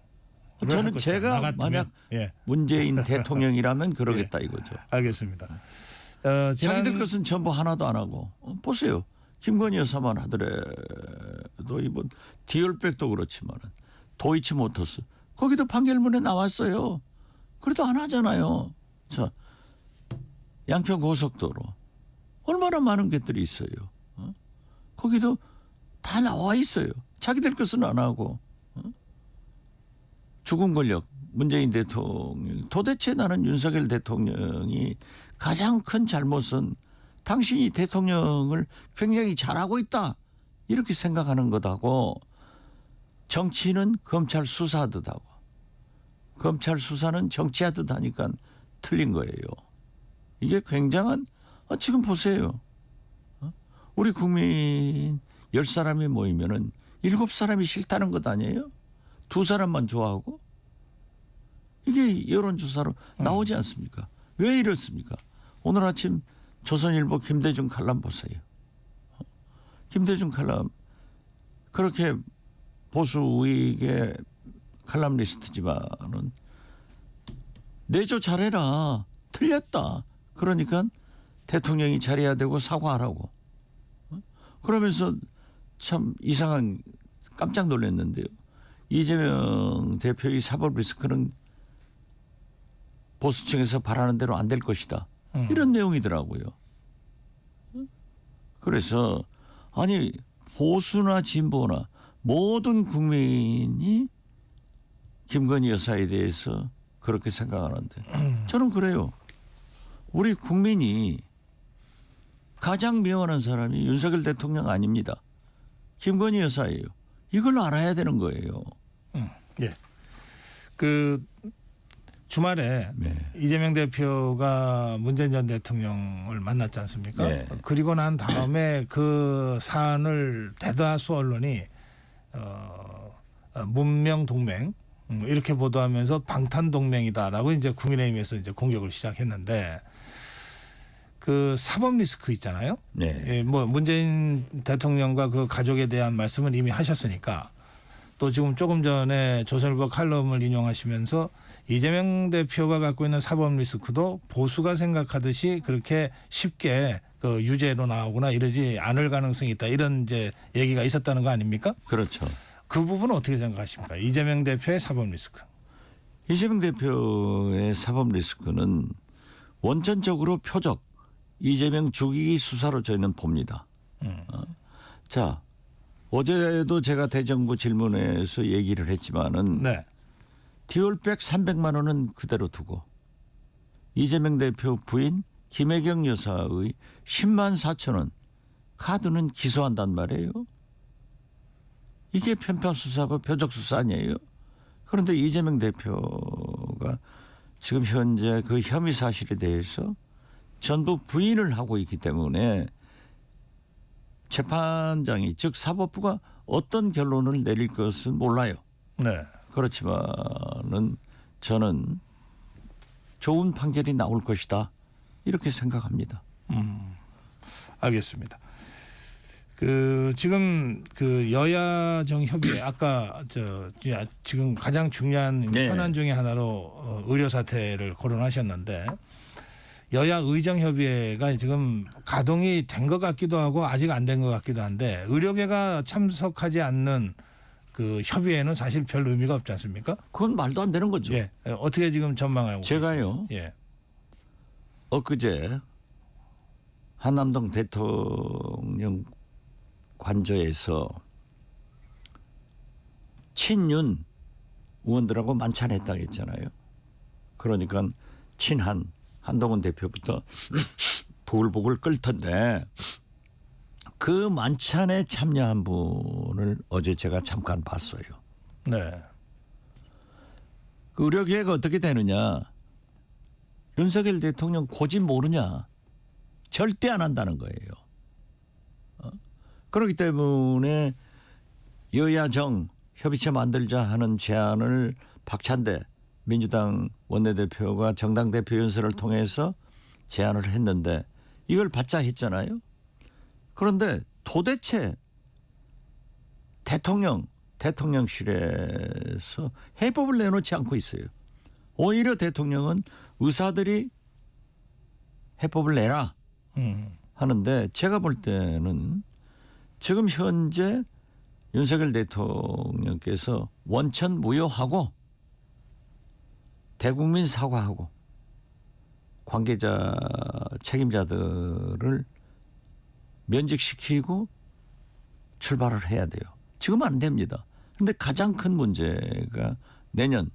저는 제가 만약 문재인 대통령이라면 그러겠다 이거죠. 알겠습니다. 자기들 것은 전부 하나도 안 하고 보세요. 김건희 여사만 하더라도 이번 디올백도 그렇지만 도이치모터스 거기도 판결문에 나왔어요. 그래도 안 하잖아요. 자, 양평 고속도로 얼마나 많은 것들이 있어요. 거기도 다 나와 있어요. 자기들 것은 안 하고. 죽은 권력 문재인 대통령 도대체 나는 윤석열 대통령이 가장 큰 잘못은 당신이 대통령을 굉장히 잘하고 있다 이렇게 생각하는 것하고 정치는 검찰 수사하듯 하고 검찰 수사는 정치하듯 하니까 틀린 거예요. 이게 굉장한 지금 보세요. 우리 국민 10사람이 모이면은 7사람이 싫다는 것 아니에요? 2사람만 좋아하고 이게 여론조사로 나오지 않습니까? 왜 이렇습니까? 오늘 아침 조선일보 김대중 칼럼 보세요. 김대중 칼럼 그렇게 보수 우익의 칼럼니스트지만은 내조 잘해라. 틀렸다. 그러니까 대통령이 잘해야 되고 사과하라고. 그러면서 참 이상한 깜짝 놀랐는데요. 이재명 대표의 사법 리스크는 보수층에서 바라는 대로 안 될 것이다. 이런 내용이더라고요. 그래서 아니 보수나 진보나 모든 국민이 김건희 여사에 대해서 그렇게 생각하는데 저는 그래요. 우리 국민이 가장 미워하는 사람이 윤석열 대통령 아닙니다. 김건희 여사예요. 이걸 알아야 되는 거예요. 예. 그 주말에 네. 이재명 대표가 문재인 전 대통령을 만났지 않습니까? 네. 그리고 난 다음에 그 사안을 대다수 언론이 문명 동맹 이렇게 보도하면서 방탄 동맹이다라고 이제 국민의힘에서 이제 공격을 시작했는데 그 사법 리스크 있잖아요. 네. 예, 뭐 문재인 대통령과 그 가족에 대한 말씀은 이미 하셨으니까 또 지금 조금 전에 조선일보 칼럼을 인용하시면서 이재명 대표가 갖고 있는 사법 리스크도 보수가 생각하듯이 그렇게 쉽게 그 유죄로 나오거나 이러지 않을 가능성이 있다. 이런 이제 얘기가 있었다는 거 아닙니까? 그렇죠. 그 부분은 어떻게 생각하십니까? 이재명 대표의 사법 리스크. 이재명 대표의 사법 리스크는 원천적으로 표적 이재명 죽이기 수사로 저희는 봅니다. 자, 어제도 제가 대정부 질문에서 얘기를 했지만은 네. 디올백 300만 원은 그대로 두고 이재명 대표 부인 김혜경 여사의 10만 4천 원 카드는 기소한단 말이에요. 이게 편파 수사고 표적 수사 아니에요. 그런데 이재명 대표가 지금 현재 그 혐의 사실에 대해서 전부 부인을 하고 있기 때문에 재판장이 즉 사법부가 어떤 결론을 내릴 것은 몰라요. 네. 그렇지만은 저는 좋은 판결이 나올 것이다 이렇게 생각합니다. 알겠습니다. 그 지금 그 여야정 협의회 아까 지금 가장 중요한 네. 현안 중에 하나로 의료 사태를 거론하셨는데 여야 의정 협의회가 지금 가동이 된 것 같기도 하고 아직 안 된 것 같기도 한데 의료계가 참석하지 않는 그 협의회는 사실 별 의미가 없지 않습니까? 그건 말도 안 되는 거죠. 예. 어떻게 지금 전망하고 제가요. 계십니까? 예. 엊그제 한남동 대통령 관저에서 친윤 의원들하고 만찬했다고 했잖아요. 그러니까 친한 한동훈 대표부터 보글보글 끓 텐데 그 만찬에 참여한 분을 어제 제가 잠깐 봤어요. 네. 그 의료계획가 어떻게 되느냐. 윤석열 대통령 고집 모르냐. 절대 안 한다는 거예요. 그렇기 때문에 여야정 협의체 만들자 하는 제안을 박찬대 민주당 원내대표가 정당 대표 연설을 통해서 제안을 했는데 이걸 받자 했잖아요. 그런데 도대체 대통령실에서 해법을 내놓지 않고 있어요. 오히려 대통령은 의사들이 해법을 내라 하는데 제가 볼 때는 지금 현재 윤석열 대통령께서 원천 무효하고 대국민 사과하고 관계자 책임자들을 면직시키고 출발을 해야 돼요. 지금 안 됩니다. 그런데 가장 큰 문제가 내년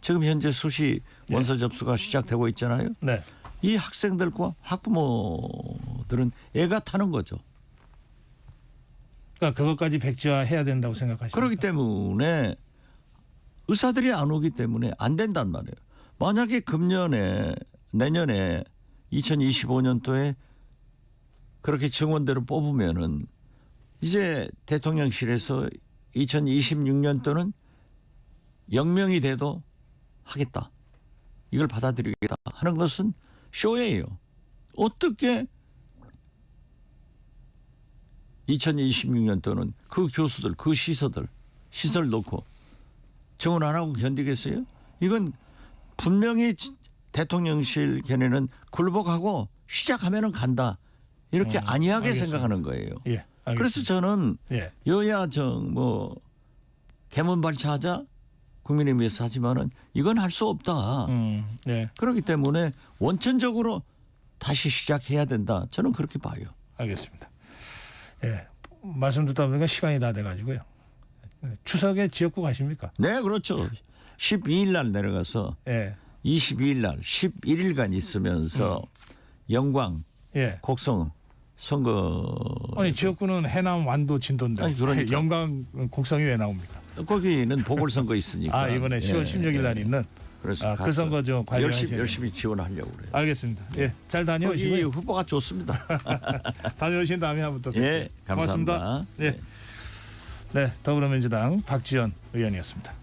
지금 현재 수시 원서 접수가 시작되고 있잖아요. 네. 이 학생들과 학부모들은 애가 타는 거죠. 그러니까 그것까지 백지화해야 된다고 생각하십니까? 그렇기 때문에 의사들이 안 오기 때문에 안 된단 말이에요. 만약에 내년에 2025년도에 그렇게 증원대로 뽑으면은 이제 대통령실에서 2026년도는 0명이 돼도 하겠다. 이걸 받아들이겠다 하는 것은 쇼예요. 어떻게 2026년도는 그 교수들, 그 시설 놓고 정원 안 하고 견디겠어요? 이건 분명히 대통령실 견해는 굴복하고 시작하면은 간다. 이렇게 안이하게 알겠습니다. 생각하는 거예요. 예. 알겠습니다. 그래서 저는 예. 여야 개문 발차하자 국민을 위해서 하지만은 이건 할 수 없다. 네. 그렇기 때문에 원천적으로 다시 시작해야 된다. 저는 그렇게 봐요. 알겠습니다. 예. 말씀 듣다 보니까 시간이 다 돼가지고요. 추석에 지역구 가십니까? 네, 그렇죠. 12일 날 내려가서 예. 22일 날 11일간 있으면서 영광, 예. 곡성 선거 아니 지역구는 해남, 완도, 진도인데 아니, 그러니까. 영광, 곡성이 왜 나옵니까? 거기는 보궐선거 있으니까. 아 이번에 10월 16일 날 있는 그래서 그 선거 좀 관리하셔야 열심히 지원하려고 그래요. 알겠습니다. 예, 잘 거기 다녀오시고요. 후보가 좋습니다. 다녀오신 다음에 한번 또 뵐게요. 예, 감사합니다. 고맙습니다. 예. 네, 더불어민주당 박지원 의원이었습니다.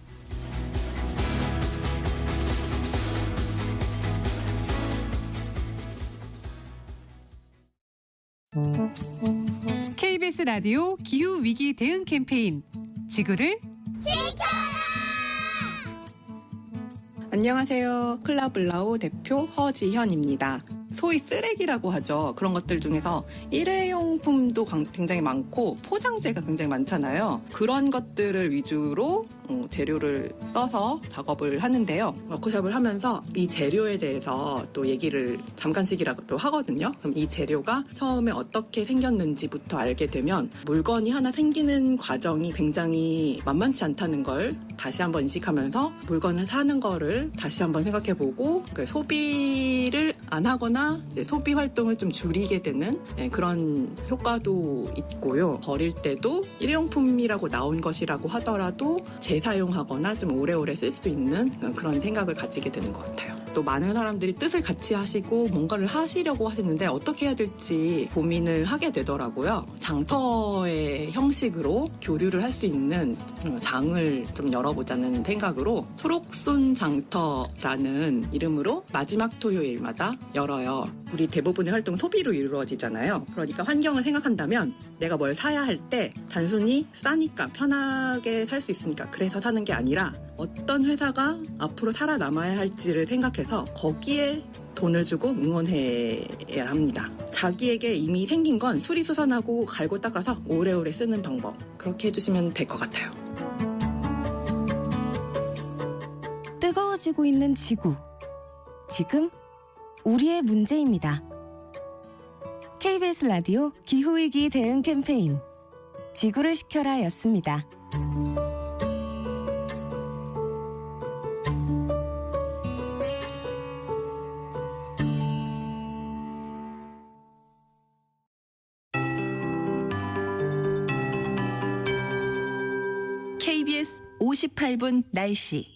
KBS 라디오 기후 위기 대응 캠페인 지구를 안녕하세요. 클라블라우 대표 허지현입니다. 소위 쓰레기라고 하죠. 그런 것들 중에서 일회용품도 굉장히 많고 포장재가 굉장히 많잖아요. 그런 것들을 위주로 재료를 써서 작업을 하는데요. 워크숍을 하면서 이 재료에 대해서 또 얘기를 잠깐씩이라도 또 하거든요. 그럼 이 재료가 처음에 어떻게 생겼는지부터 알게 되면 물건이 하나 생기는 과정이 굉장히 만만치 않다는 걸 다시 한번 인식하면서 물건을 사는 거를 다시 한번 생각해보고 소비를 안 하거나 이제 소비 활동을 좀 줄이게 되는 그런 효과도 있고요. 버릴 때도 일회용품이라고 나온 것이라고 하더라도 재사용하거나 좀 오래오래 쓸 수 있는 그런 생각을 가지게 되는 것 같아요. 또 많은 사람들이 뜻을 같이 하시고 뭔가를 하시려고 하시는데 어떻게 해야 될지 고민을 하게 되더라고요. 장터의 형식으로 교류를 할 수 있는 장을 좀 열어보자는 생각으로 초록순 장터라는 이름으로 마지막 토요일마다 열어요. 우리 대부분의 활동 소비로 이루어지잖아요. 그러니까 환경을 생각한다면 내가 뭘 사야 할 때 단순히 싸니까 편하게 살 수 있으니까 그래서 사는 게 아니라 어떤 회사가 앞으로 살아남아야 할지를 생각해서 거기에 돈을 주고 응원해야 합니다. 자기에게 이미 생긴 건 수리수선하고 갈고 닦아서 오래오래 쓰는 방법 그렇게 해주시면 될 것 같아요. 뜨거워지고 있는 지구. 지금 우리의 문제입니다. KBS 라디오 기후위기 대응 캠페인 지구를 지켜라 였습니다. KBS 58분 날씨.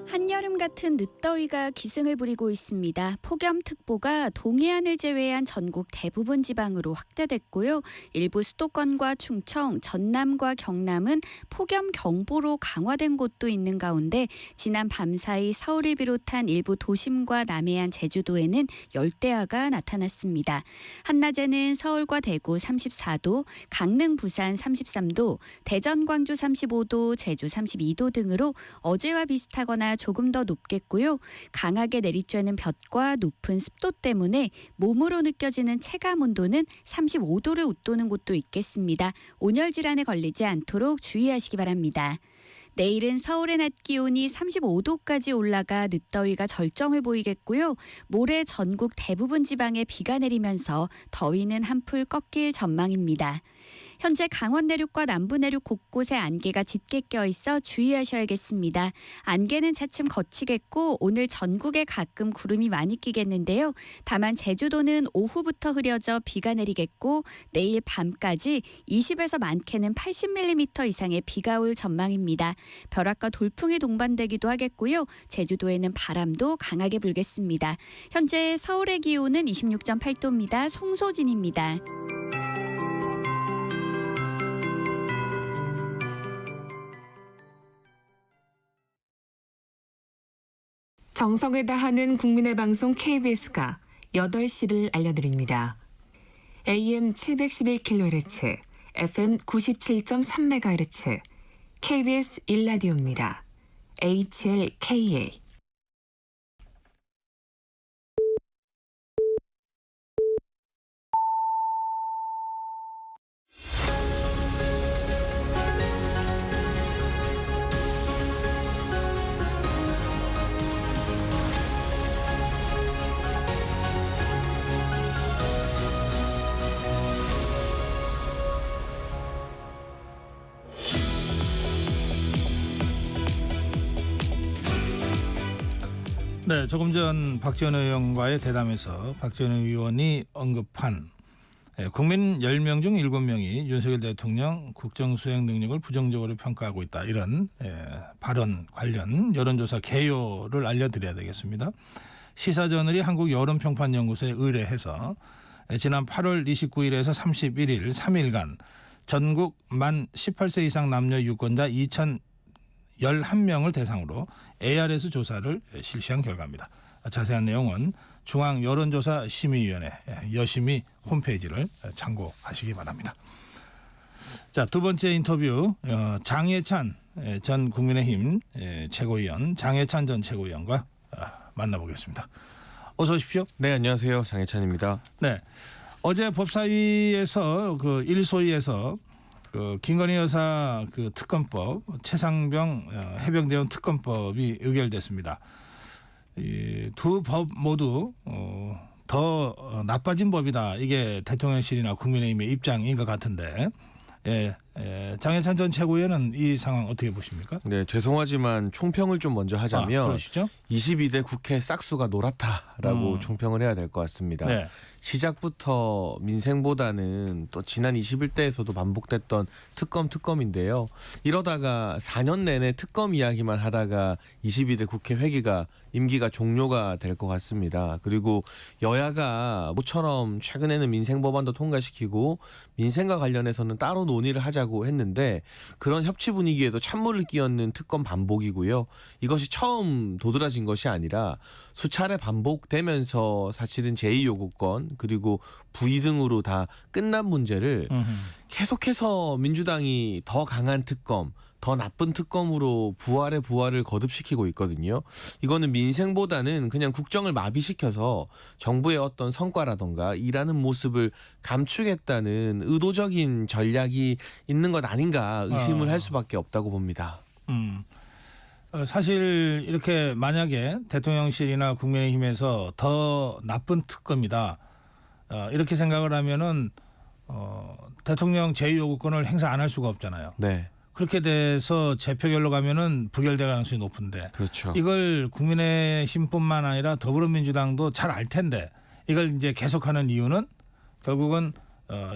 한여름 같은 늦더위가 기승을 부리고 있습니다. 폭염특보가 동해안을 제외한 전국 대부분 지방으로 확대됐고요. 일부 수도권과 충청, 전남과 경남은 폭염경보로 강화된 곳도 있는 가운데 지난 밤사이 서울을 비롯한 일부 도심과 남해안 제주도에는 열대야가 나타났습니다. 한낮에는 서울과 대구 34도, 강릉, 부산 33도, 대전, 광주 35도, 제주 32도 등으로 어제와 비슷하거나 조금 더 높겠고요. 강하게 내리쬐는 볕과 높은 습도 때문에 몸으로 느껴지는 체감 온도는 35도를 웃도는 곳도 있겠습니다. 온열 질환에 걸리지 않도록 주의하시기 바랍니다. 내일은 서울의 낮 기온이 35도까지 올라가 늦더위가 절정을 보이겠고요. 모레 전국 대부분 지방에 비가 내리면서 더위는 한풀 꺾일 전망입니다. 현재 강원 내륙과 남부 내륙 곳곳에 안개가 짙게 껴있어 주의하셔야겠습니다. 안개는 차츰 걷히겠고 오늘 전국에 가끔 구름이 많이 끼겠는데요. 다만 제주도는 오후부터 흐려져 비가 내리겠고 내일 밤까지 20에서 많게는 80mm 이상의 비가 올 전망입니다. 벼락과 돌풍이 동반되기도 하겠고요. 제주도에는 바람도 강하게 불겠습니다. 현재 서울의 기온은 26.8도입니다. 송소진입니다. 정성을 다하는 국민의 방송 KBS가 8시를 알려드립니다. AM 711kHz, FM 97.3MHz, KBS 1라디오입니다. HLKA. 네, 조금 전 박지원 의원과의 대담에서 박지원 의원이 언급한 국민 10명 중 7명이 윤석열 대통령 국정수행 능력을 부정적으로 평가하고 있다. 이런 발언 관련 여론조사 개요를 알려드려야 되겠습니다. 시사저널이 한국여론평판연구소에 의뢰해서 지난 8월 29일에서 31일 3일간 전국 만 18세 이상 남녀 유권자 2,011명을 대상으로 ARS 조사를 실시한 결과입니다. 자세한 내용은 중앙여론조사심의위원회 여심이 홈페이지를 참고하시기 바랍니다. 자, 두 번째 인터뷰 장해찬 전 국민의힘 최고위원 장해찬 전 최고위원과 만나보겠습니다. 어서 오십시오. 네, 안녕하세요. 장해찬입니다. 네, 어제 법사위에서 그 1소위에서 그 김건희 여사 그 특검법 최상병 해병대원 특검법이 의결됐습니다. 이 두 법 모두 더 나빠진 법이다. 이게 대통령실이나 국민의힘의 입장인 것 같은데, 장해찬 전 최고위원은 이 상황 어떻게 보십니까? 네, 죄송하지만 총평을 좀 먼저 하자면 그러시죠? 22대 국회 싹수가 놀았다라고 총평을 해야 될 것 같습니다. 네. 시작부터 민생보다는 또 지난 21대에서도 반복됐던 특검인데요. 이러다가 4년 내내 특검 이야기만 하다가 22대 국회 회기가 임기가 종료가 될 것 같습니다. 그리고 여야가 모처럼 최근에는 민생 법안도 통과시키고 민생과 관련해서는 따로 논의를 하자고 했는데 그런 협치 분위기에도 찬물을 끼얹는 특검 반복이고요. 이것이 처음 도드라진 것이 아니라 수차례 반복되면서 사실은 제2요구권 그리고 부의 등으로 다 끝난 문제를 계속해서 민주당이 더 강한 특검, 더 나쁜 특검으로 부활을 거듭시키고 있거든요. 이거는 민생보다는 그냥 국정을 마비시켜서 정부의 어떤 성과라던가 일하는 모습을 감추겠다는 의도적인 전략이 있는 것 아닌가 의심을 할 수밖에 없다고 봅니다. 사실 이렇게 만약에 대통령실이나 국민의힘에서 더 나쁜 특검이다 이렇게 생각을 하면은 대통령 제2요구권을 행사 안 할 수가 없잖아요. 네. 그렇게 돼서 재표결로 가면은 부결될 가능성이 높은데 그렇죠. 이걸 국민의힘뿐만 아니라 더불어민주당도 잘 알 텐데 이걸 이제 계속하는 이유는 결국은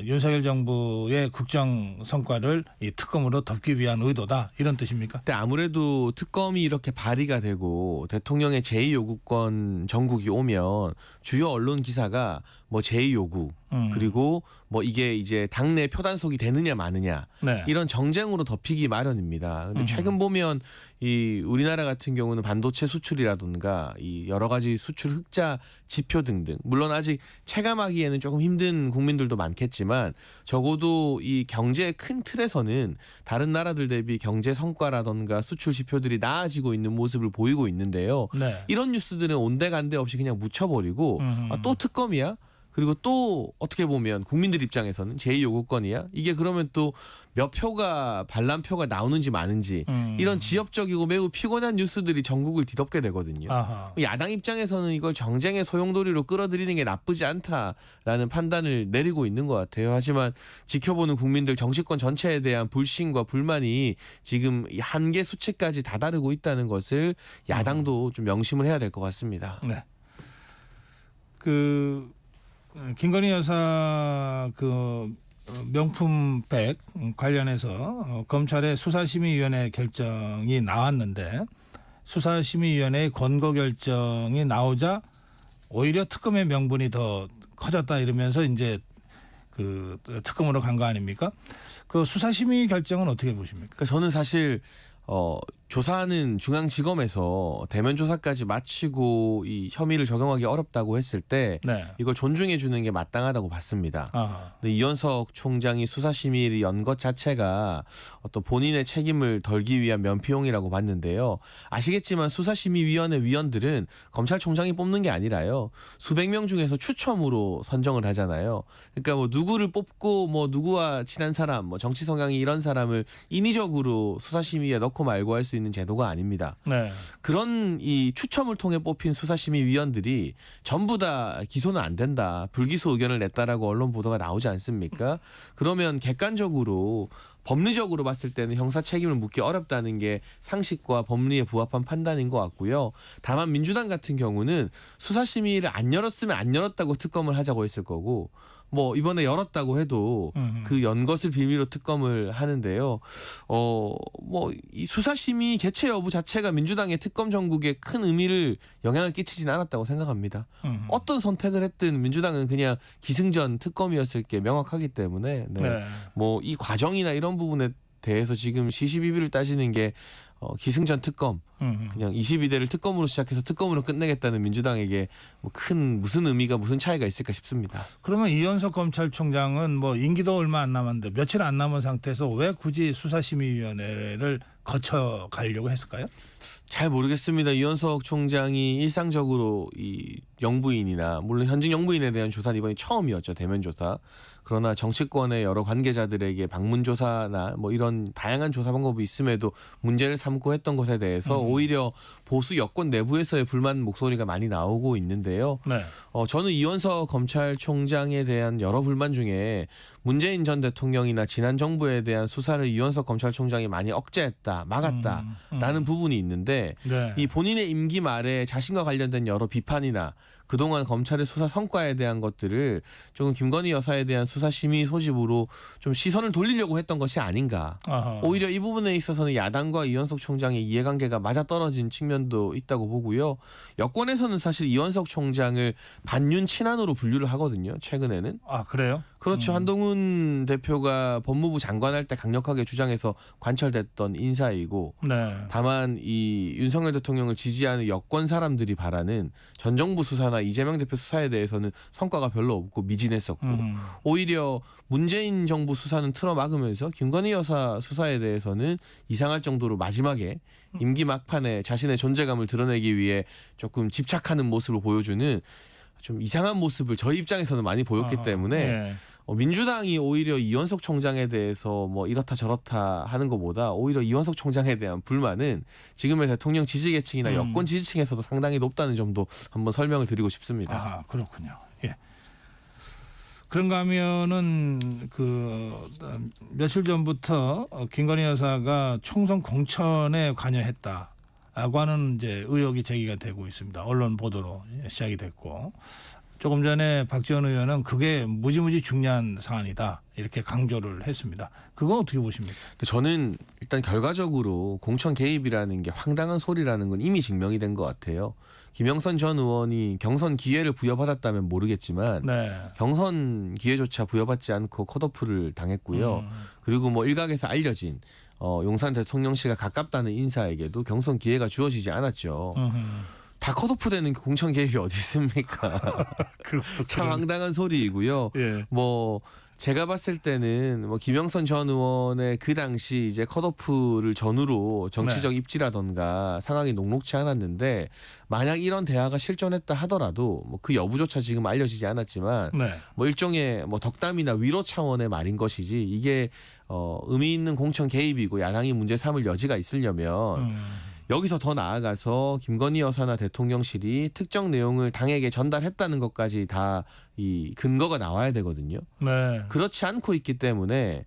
윤석열 정부의 국정 성과를 이 특검으로 덮기 위한 의도다 이런 뜻입니까? 근데 아무래도 특검이 이렇게 발의가 되고 대통령의 제2요구권 전국이 오면 주요 언론 기사가 뭐 제2요구 그리고 뭐 이게 이제 당내 표단속이 되느냐 마느냐 네. 이런 정쟁으로 덮이기 마련입니다. 근데 최근 보면 이 우리나라 같은 경우는 반도체 수출이라든가 이 여러 가지 수출 흑자 지표 등등 물론 아직 체감하기에는 조금 힘든 국민들도 많겠지만 적어도 이 경제의 큰 틀에서는 다른 나라들 대비 경제 성과라든가 수출 지표들이 나아지고 있는 모습을 보이고 있는데요. 네. 이런 뉴스들은 온데간데 없이 그냥 묻혀버리고 또 특검이야? 그리고 또 어떻게 보면 국민들 입장에서는 제2요구권이야? 이게 그러면 또 몇 표가 반란표가 나오는지 마는지 이런 지엽적이고 매우 피곤한 뉴스들이 전국을 뒤덮게 되거든요. 아하. 야당 입장에서는 이걸 정쟁의 소용돌이로 끌어들이는 게 나쁘지 않다라는 판단을 내리고 있는 것 같아요. 하지만 지켜보는 국민들 정치권 전체에 대한 불신과 불만이 지금 이 한계 수치까지 다다르고 있다는 것을 야당도 좀 명심을 해야 될 것 같습니다. 네. 그 김건희 여사 그 명품백 관련해서 검찰의 수사심의위원회 결정이 나왔는데 수사심의위원회의 권고 결정이 나오자 오히려 특검의 명분이 더 커졌다 이러면서 이제 그 특검으로 간 거 아닙니까? 그 수사심의 결정은 어떻게 보십니까? 그러니까 저는 사실 조사하는 중앙지검에서 대면 조사까지 마치고 이 혐의를 적용하기 어렵다고 했을 때 네. 이걸 존중해 주는 게 마땅하다고 봤습니다. 아하. 근데 이현석 총장이 수사심의를 연 것 자체가 어떤 본인의 책임을 덜기 위한 면피용이라고 봤는데요. 아시겠지만 수사심의위원회 위원들은 검찰총장이 뽑는 게 아니라요. 수백 명 중에서 추첨으로 선정을 하잖아요. 그러니까 뭐 누구를 뽑고 뭐 누구와 친한 사람, 뭐 정치 성향이 이런 사람을 인위적으로 수사심의에 넣고 말고 할 수 있는 제도가 아닙니다. 네. 그런 이 추첨을 통해 뽑힌 수사심의위원들이 전부 다 기소는 안 된다, 불기소 의견을 냈다라고 언론 보도가 나오지 않습니까? 그러면 객관적으로 법리적으로 봤을 때는 형사 책임을 묻기 어렵다는 게 상식과 법리에 부합한 판단인 것 같고요. 다만 민주당 같은 경우는 수사심의를 안 열었으면 안 열었다고 특검을 하자고 했을 거고, 뭐 이번에 열었다고 해도 그 연 것을 빌미로 특검을 하는데요. 뭐 이 수사심의 개최 여부 자체가 민주당의 특검 전국에 큰 의미를 영향을 끼치진 않았다고 생각합니다. 어떤 선택을 했든 민주당은 그냥 기승전 특검이었을 게 명확하기 때문에 네. 뭐 이 과정이나 이런 부분에 대해서 지금 시시비비를 따지는 게 기승전 특검, 그냥 22대를 특검으로 시작해서 특검으로 끝내겠다는 민주당에게 뭐 큰 무슨 의미가 무슨 차이가 있을까 싶습니다. 그러면 이현석 검찰총장은 뭐 임기도 얼마 안 남았는데 며칠 안 남은 상태에서 왜 굳이 수사심의위원회를 거쳐 가려고 했을까요? 잘 모르겠습니다. 이현석 총장이 일상적으로 이 영부인이나 물론 현직 영부인에 대한 조사는 이번이 처음이었죠. 대면 조사. 그러나 정치권의 여러 관계자들에게 방문 조사나 뭐 이런 다양한 조사 방법이 있음에도 문제를 삼고 했던 것에 대해서 오히려 보수 여권 내부에서의 불만 목소리가 많이 나오고 있는데요. 네. 저는 이현석 검찰총장에 대한 여러 불만 중에 문재인 전 대통령이나 지난 정부에 대한 수사를 이현석 검찰총장이 많이 억제했다, 막았다라는 부분이 있는데 네. 이 본인의 임기 말에 자신과 관련된 여러 비판이나 그동안 검찰의 수사 성과에 대한 것들을 조금 김건희 여사에 대한 수사심의 소집으로 좀 시선을 돌리려고 했던 것이 아닌가. 아하. 오히려 이 부분에 있어서는 야당과 이현석 총장의 이해관계가 맞아떨어진 측면도 있다고 보고요. 여권에서는 사실 이현석 총장을 반윤 친한으로 분류를 하거든요. 최근에는. 아 그래요? 그렇죠. 한동훈 대표가 법무부 장관할 때 강력하게 주장해서 관철됐던 인사이고, 네. 다만 이 윤석열 대통령을 지지하는 여권 사람들이 바라는 전 정부 수사나 이재명 대표 수사에 대해서는 성과가 별로 없고 미진했었고, 오히려 문재인 정부 수사는 틀어막으면서 김건희 여사 수사에 대해서는 이상할 정도로 마지막에 임기 막판에 자신의 존재감을 드러내기 위해 조금 집착하는 모습을 보여주는 좀 이상한 모습을 저희 입장에서는 많이 보였기 때문에 네. 민주당이 오히려 이현석 총장에 대해서 뭐 이렇다 저렇다 하는 것보다 오히려 이현석 총장에 대한 불만은 지금의 대통령 지지계층이나 여권 지지층에서도 상당히 높다는 점도 한번 설명을 드리고 싶습니다. 아 그렇군요. 예. 그런가 하면은 그 며칠 전부터 김건희 여사가 총선 공천에 관여했다. 라고 하는 이제 의혹이 제기가 되고 있습니다. 언론 보도로 시작이 됐고, 조금 전에 박지원 의원은 그게 무지무지 중요한 사안이다 이렇게 강조를 했습니다. 그거 어떻게 보십니까? 저는 일단 결과적으로 공천 개입이라는 게 황당한 소리라는 건 이미 증명이 된 것 같아요. 김영선 전 의원이 경선 기회를 부여받았다면 모르겠지만 네. 경선 기회조차 부여받지 않고 컷오프를 당했고요. 그리고 뭐 일각에서 알려진 용산 대통령실가 가깝다는 인사에게도 경선 기회가 주어지지 않았죠. 다 컷오프되는 공천 개입이 어디 있습니까? 참 황당한 소리이고요. 예. 뭐 제가 봤을 때는 뭐 김영선 전 의원의 그 당시 이제 컷오프를 전후로 정치적 입지라던가 상황이 녹록치 않았는데, 만약 이런 대화가 실존했다 하더라도 뭐 그 여부조차 지금 알려지지 않았지만 네. 뭐 일종의 뭐 덕담이나 위로 차원의 말인 것이지 이게 의미 있는 공천 개입이고 야당이 문제 삼을 여지가 있으려면 여기서 더 나아가서 김건희 여사나 대통령실이 특정 내용을 당에게 전달했다는 것까지 다 이 근거가 나와야 되거든요. 네. 그렇지 않고 있기 때문에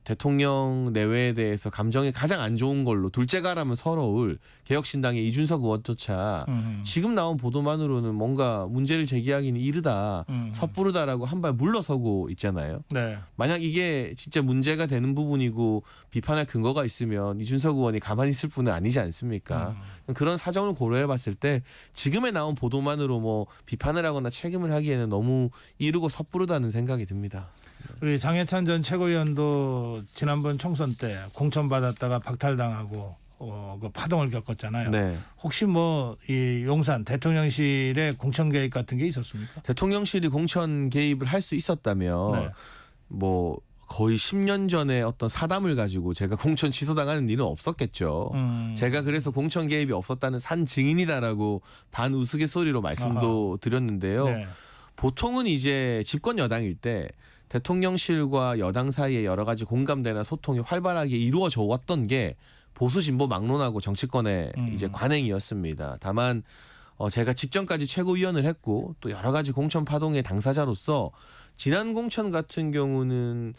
대통령 내외에 대해서 감정이 가장 안 좋은 걸로 둘째가라면 서러울 개혁신당의 이준석 의원조차 지금 나온 보도만으로는 뭔가 문제를 제기하기는 이르다, 섣부르다라고 한 발 물러서고 있잖아요. 네. 만약 이게 진짜 문제가 되는 부분이고 비판할 근거가 있으면 이준석 의원이 가만히 있을 분은 아니지 않습니까? 그런 사정을 고려해 봤을 때 지금에 나온 보도만으로 뭐 비판을 하거나 책임을 하기에는 너무 이르고 섣부르다는 생각이 듭니다. 우리 장해찬 전 최고위원도 지난번 총선 때 공천 받았다가 박탈당하고 그 파동을 겪었잖아요. 네. 혹시 뭐 이 용산 대통령실의 공천 개입 같은 게 있었습니까? 대통령실이 공천 개입을 할 수 있었다면 네. 뭐 거의 10년 전에 어떤 사담을 가지고 제가 공천 취소당하는 일은 없었겠죠. 제가 그래서 공천 개입이 없었다는 산 증인이다라고 반우스갯소리로 말씀도 드렸는데요. 네. 보통은 이제 집권 여당일 때 대통령실과 여당 사이에 여러 가지 공감대나 소통이 활발하게 이루어져 왔던 게 보수 진보 막론하고 정치권의 이제 관행이었습니다. 다만 제가 직전까지 최고위원을 했고 또 여러 가지 공천 파동의 당사자로서 지난 공천 같은 경우는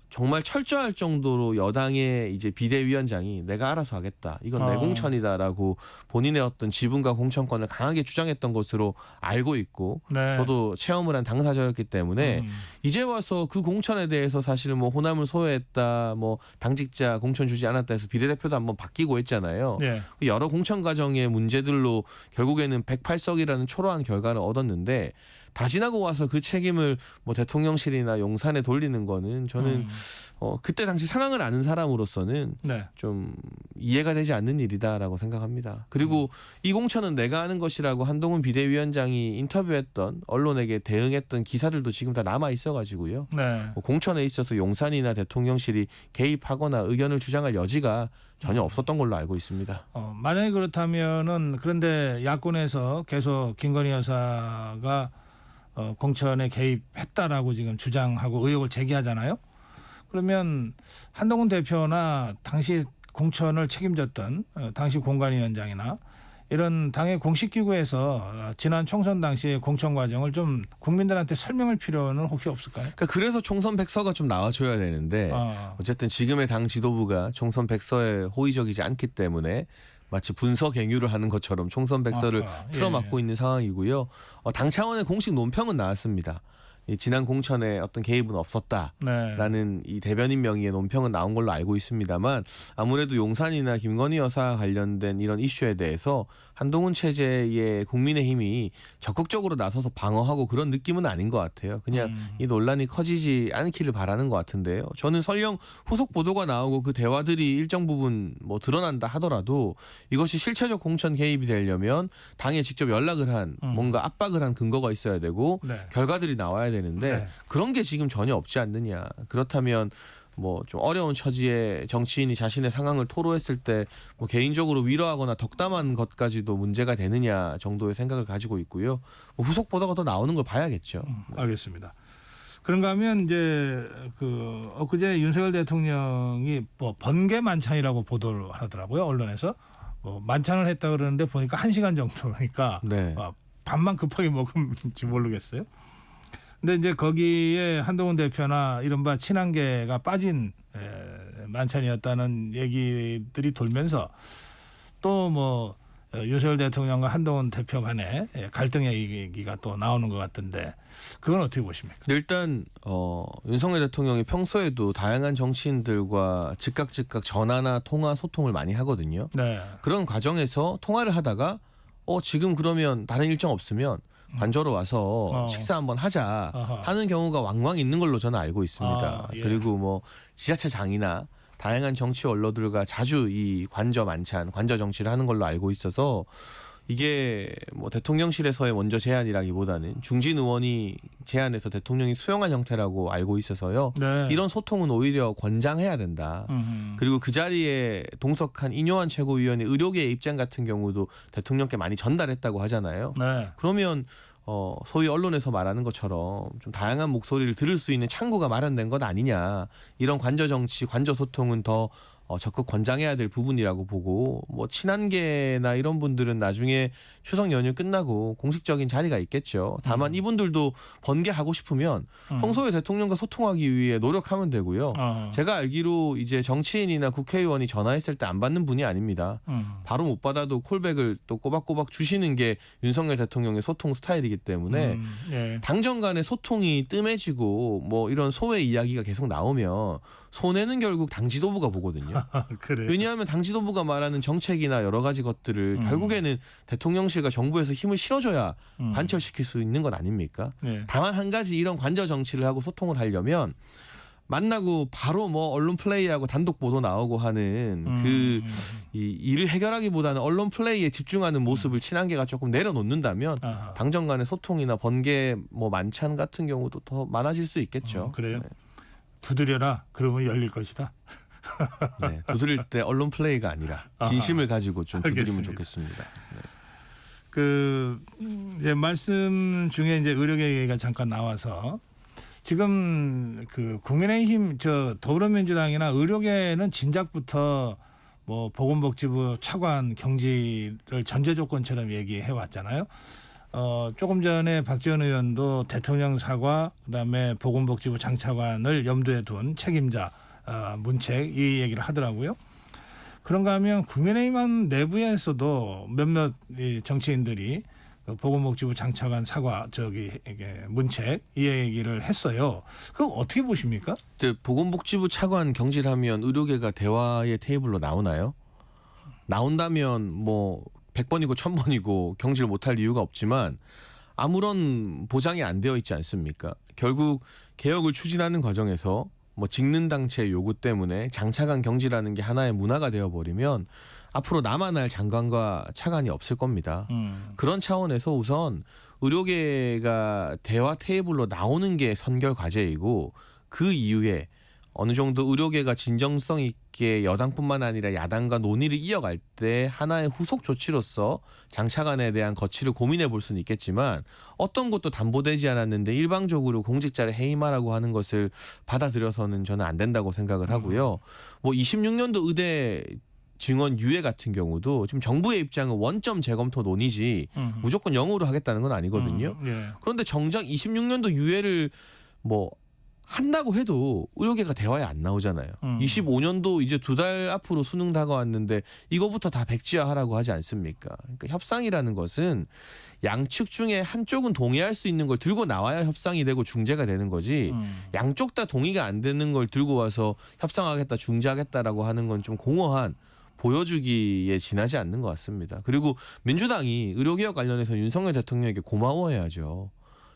정말 철저할 정도로 여당의 이제 비대위원장이 내가 알아서 하겠다. 이건 내 공천이다라고 본인의 어떤 지분과 공천권을 강하게 주장했던 것으로 알고 있고 네. 저도 체험을 한 당사자였기 때문에 이제 와서 그 공천에 대해서 사실 뭐 호남을 소외했다, 뭐 당직자 공천 주지 않았다 해서 비례대표도 한번 바뀌고 했잖아요. 네. 여러 공천 과정의 문제들로 결국에는 108석이라는 초라한 결과를 얻었는데 다 지나고 와서 그 책임을 뭐 대통령실이나 용산에 돌리는 거는 저는 그때 당시 상황을 아는 사람으로서는 네. 좀 이해가 되지 않는 일이다라고 생각합니다. 그리고 이 공천은 내가 하는 것이라고 한동훈 비대위원장이 인터뷰했던 언론에게 대응했던 기사들도 지금 다 남아 있어가지고요. 네. 뭐 공천에 있어서 용산이나 대통령실이 개입하거나 의견을 주장할 여지가 전혀 없었던 걸로 알고 있습니다. 만약에 그렇다면은 그런데 야권에서 계속 김건희 여사가 공천에 개입했다라고 지금 주장하고 의혹을 제기하잖아요. 그러면 한동훈 대표나 당시 공천을 책임졌던 당시 공관위원장이나 이런 당의 공식 기구에서 지난 총선 당시의 공천 과정을 좀 국민들한테 설명할 필요는 혹시 없을까요? 그러니까 그래서 총선 백서가 좀 나와줘야 되는데 어쨌든 지금의 당 지도부가 총선 백서에 호의적이지 않기 때문에 마치 분서 갱유를 하는 것처럼 총선 백서를 틀어막고 있는 상황이고요. 당 차원의 공식 논평은 나왔습니다. 이 지난 공천에 어떤 개입은 없었다라는 이 대변인 명의의 논평은 나온 걸로 알고 있습니다만 아무래도 용산이나 김건희 여사 관련된 이런 이슈에 대해서 한동훈 체제의 국민의힘이 적극적으로 나서서 방어하고 그런 느낌은 아닌 것 같아요. 그냥 이 논란이 커지지 않기를 바라는 것 같은데요. 저는 설령 후속 보도가 나오고 그 대화들이 일정 부분 뭐 드러난다 하더라도 이것이 실체적 공천 개입이 되려면 당에 직접 연락을 한 뭔가 압박을 한 근거가 있어야 되고 결과들이 나와야 되는데 그런 게 지금 전혀 없지 않느냐. 그렇다면 뭐 좀 어려운 처지에 정치인이 자신의 상황을 토로했을 때 뭐 개인적으로 위로하거나 덕담한 것까지도 문제가 되느냐 정도의 생각을 가지고 있고요. 뭐 후속 보도가 더 나오는 걸 봐야겠죠. 알겠습니다. 그런가 하면 이제 엊그제 윤석열 대통령이 뭐 번개 만찬이라고 보도를 하더라고요. 언론에서 뭐 만찬을 했다 그러는데 보니까 1시간 정도니까 밥만 급하게 먹은지 모르겠어요. 근데 이제 거기에 한동훈 대표나 이른바 친한계가 빠진 만찬이었다는 얘기들이 돌면서 또 뭐 윤석열 대통령과 한동훈 대표 간의 갈등의 얘기가 또 나오는 것 같은데 그건 어떻게 보십니까? 일단 윤석열 대통령이 평소에도 다양한 정치인들과 즉각 전화나 통화 소통을 많이 하거든요. 네. 그런 과정에서 통화를 하다가 지금 그러면 다른 일정 없으면 관저로 와서 식사 한번 하자 하는 경우가 왕왕 있는 걸로 저는 알고 있습니다. 그리고 뭐 지자체장이나 다양한 정치 원로들과 자주 이 관저 만찬, 관저 정치를 하는 걸로 알고 있어서 이게 뭐 대통령실에서의 먼저 제안이라기보다는 중진 의원이 제안해서 대통령이 수용한 형태라고 알고 있어서요. 이런 소통은 오히려 권장해야 된다. 그리고 그 자리에 동석한 인요한 최고위원의 의료계의 입장 같은 경우도 대통령께 많이 전달했다고 하잖아요. 그러면 소위 언론에서 말하는 것처럼 좀 다양한 목소리를 들을 수 있는 창구가 마련된 것 아니냐. 이런 관저 정치, 관저 소통은 더 적극 권장해야 될 부분이라고 보고 뭐 친한계나 이런 분들은 나중에 추석 연휴 끝나고 공식적인 자리가 있겠죠. 다만 이분들도 번개하고 싶으면 평소에 대통령과 소통하기 위해 노력하면 되고요. 제가 알기로 이제 정치인이나 국회의원이 전화했을 때 안 받는 분이 아닙니다. 바로 못 받아도 콜백을 또 꼬박꼬박 주시는 게 윤석열 대통령의 소통 스타일이기 때문에 당정 간의 소통이 뜸해지고 뭐 이런 소외 이야기가 계속 나오면 손해는 결국 당 지도부가 보거든요. 그래. 왜냐하면 당 지도부가 말하는 정책이나 여러 가지 것들을 결국에는 대통령실과 정부에서 힘을 실어줘야 관철시킬 수 있는 것 아닙니까? 다만 한 가지 이런 관저 정치를 하고 소통을 하려면 만나고 바로 뭐 언론 플레이하고 단독 보도 나오고 하는 그 이 일을 해결하기보다는 언론 플레이에 집중하는 모습을 친한계가 조금 내려놓는다면 아하. 당정 간의 소통이나 번개 뭐 만찬 같은 경우도 더 많아질 수 있겠죠. 그래요? 두드려라. 그러면 열릴 것이다. 네, 두드릴 때 언론 플레이가 아니라 진심을 가지고 좀 두드리면 알겠습니다. 좋겠습니다. 그 이제 말씀 중에 이제 의료계 얘기가 잠깐 나와서 지금 그 국민의힘 더불어민주당이나 의료계는 진작부터 뭐 보건복지부 차관 경질을 전제 조건처럼 얘기해 왔잖아요. 조금 전에 박지원 의원도 대통령 사과 그다음에 보건복지부 장차관을 염두에 둔 책임자 문책 이 얘기를 하더라고요. 그런가 하면 국민의힘 내부에서도 몇몇 정치인들이 보건복지부 장차관 사과 문책 이 얘기를 했어요. 그거 어떻게 보십니까? 보건복지부 차관 경질하면 의료계가 대화의 테이블로 나오나요? 나온다면 뭐 100번이고 1000번이고 경질 못할 이유가 없지만 아무런 보장이 안 되어 있지 않습니까? 결국 개혁을 추진하는 과정에서 뭐 직능당체 요구 때문에 장차관 경질하는 게 하나의 문화가 되어버리면 앞으로 남아날 장관과 차관이 없을 겁니다. 그런 차원에서 우선 의료계가 대화 테이블로 나오는 게 선결 과제이고 그 이후에 어느 정도 의료계가 진정성 있게 여당뿐만 아니라 야당과 논의를 이어갈 때 하나의 후속 조치로서 장차관에 대한 거취를 고민해 볼 수는 있겠지만 어떤 것도 담보되지 않았는데 일방적으로 공직자를 해임하라고 하는 것을 받아들여서는 저는 안 된다고 생각을 하고요. 뭐 26년도 의대 증원 유예 같은 경우도 지금 정부의 입장은 원점 재검토 논의지 무조건 0으로 하겠다는 건 아니거든요. 예. 그런데 정작 26년도 유예를 뭐 한다고 해도 의료계가 대화에 안 나오잖아요. 25년도 이제 2달 앞으로 수능 다가왔는데 이거부터 다 백지화하라고 하지 않습니까? 그러니까 협상이라는 것은 양측 중에 한쪽은 동의할 수 있는 걸 들고 나와야 협상이 되고 중재가 되는 거지 양쪽 다 동의가 안 되는 걸 들고 와서 협상하겠다 중재하겠다라고 하는 건 좀 공허한 보여주기에 지나지 않는 것 같습니다. 그리고 민주당이 의료개혁 관련해서 윤석열 대통령에게 고마워해야죠.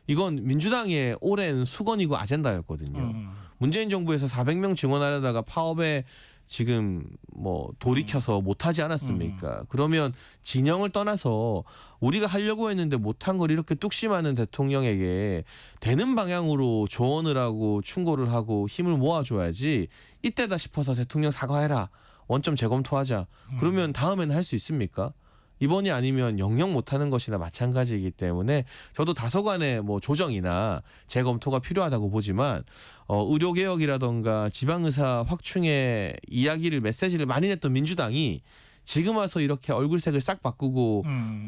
이건 민주당의 오랜 수건이고 아젠다였거든요. 문재인 정부에서 400명 증원하려다가 파업에 지금 뭐 돌이켜서 못하지 않았습니까? 그러면 진영을 떠나서 우리가 하려고 했는데 못한 걸 이렇게 뚝심하는 대통령에게 되는 방향으로 조언을 하고 충고를 하고 힘을 모아줘야지 이때다 싶어서 대통령 사과해라. 원점 재검토하자. 그러면 다음에는 할 수 있습니까? 이번이 아니면 영영 못하는 것이나 마찬가지이기 때문에 저도 다소간의 뭐 조정이나 재검토가 필요하다고 보지만 의료개혁이라던가 지방의사 확충의 이야기를 메시지를 많이 냈던 민주당이 지금 와서 이렇게 얼굴색을 싹 바꾸고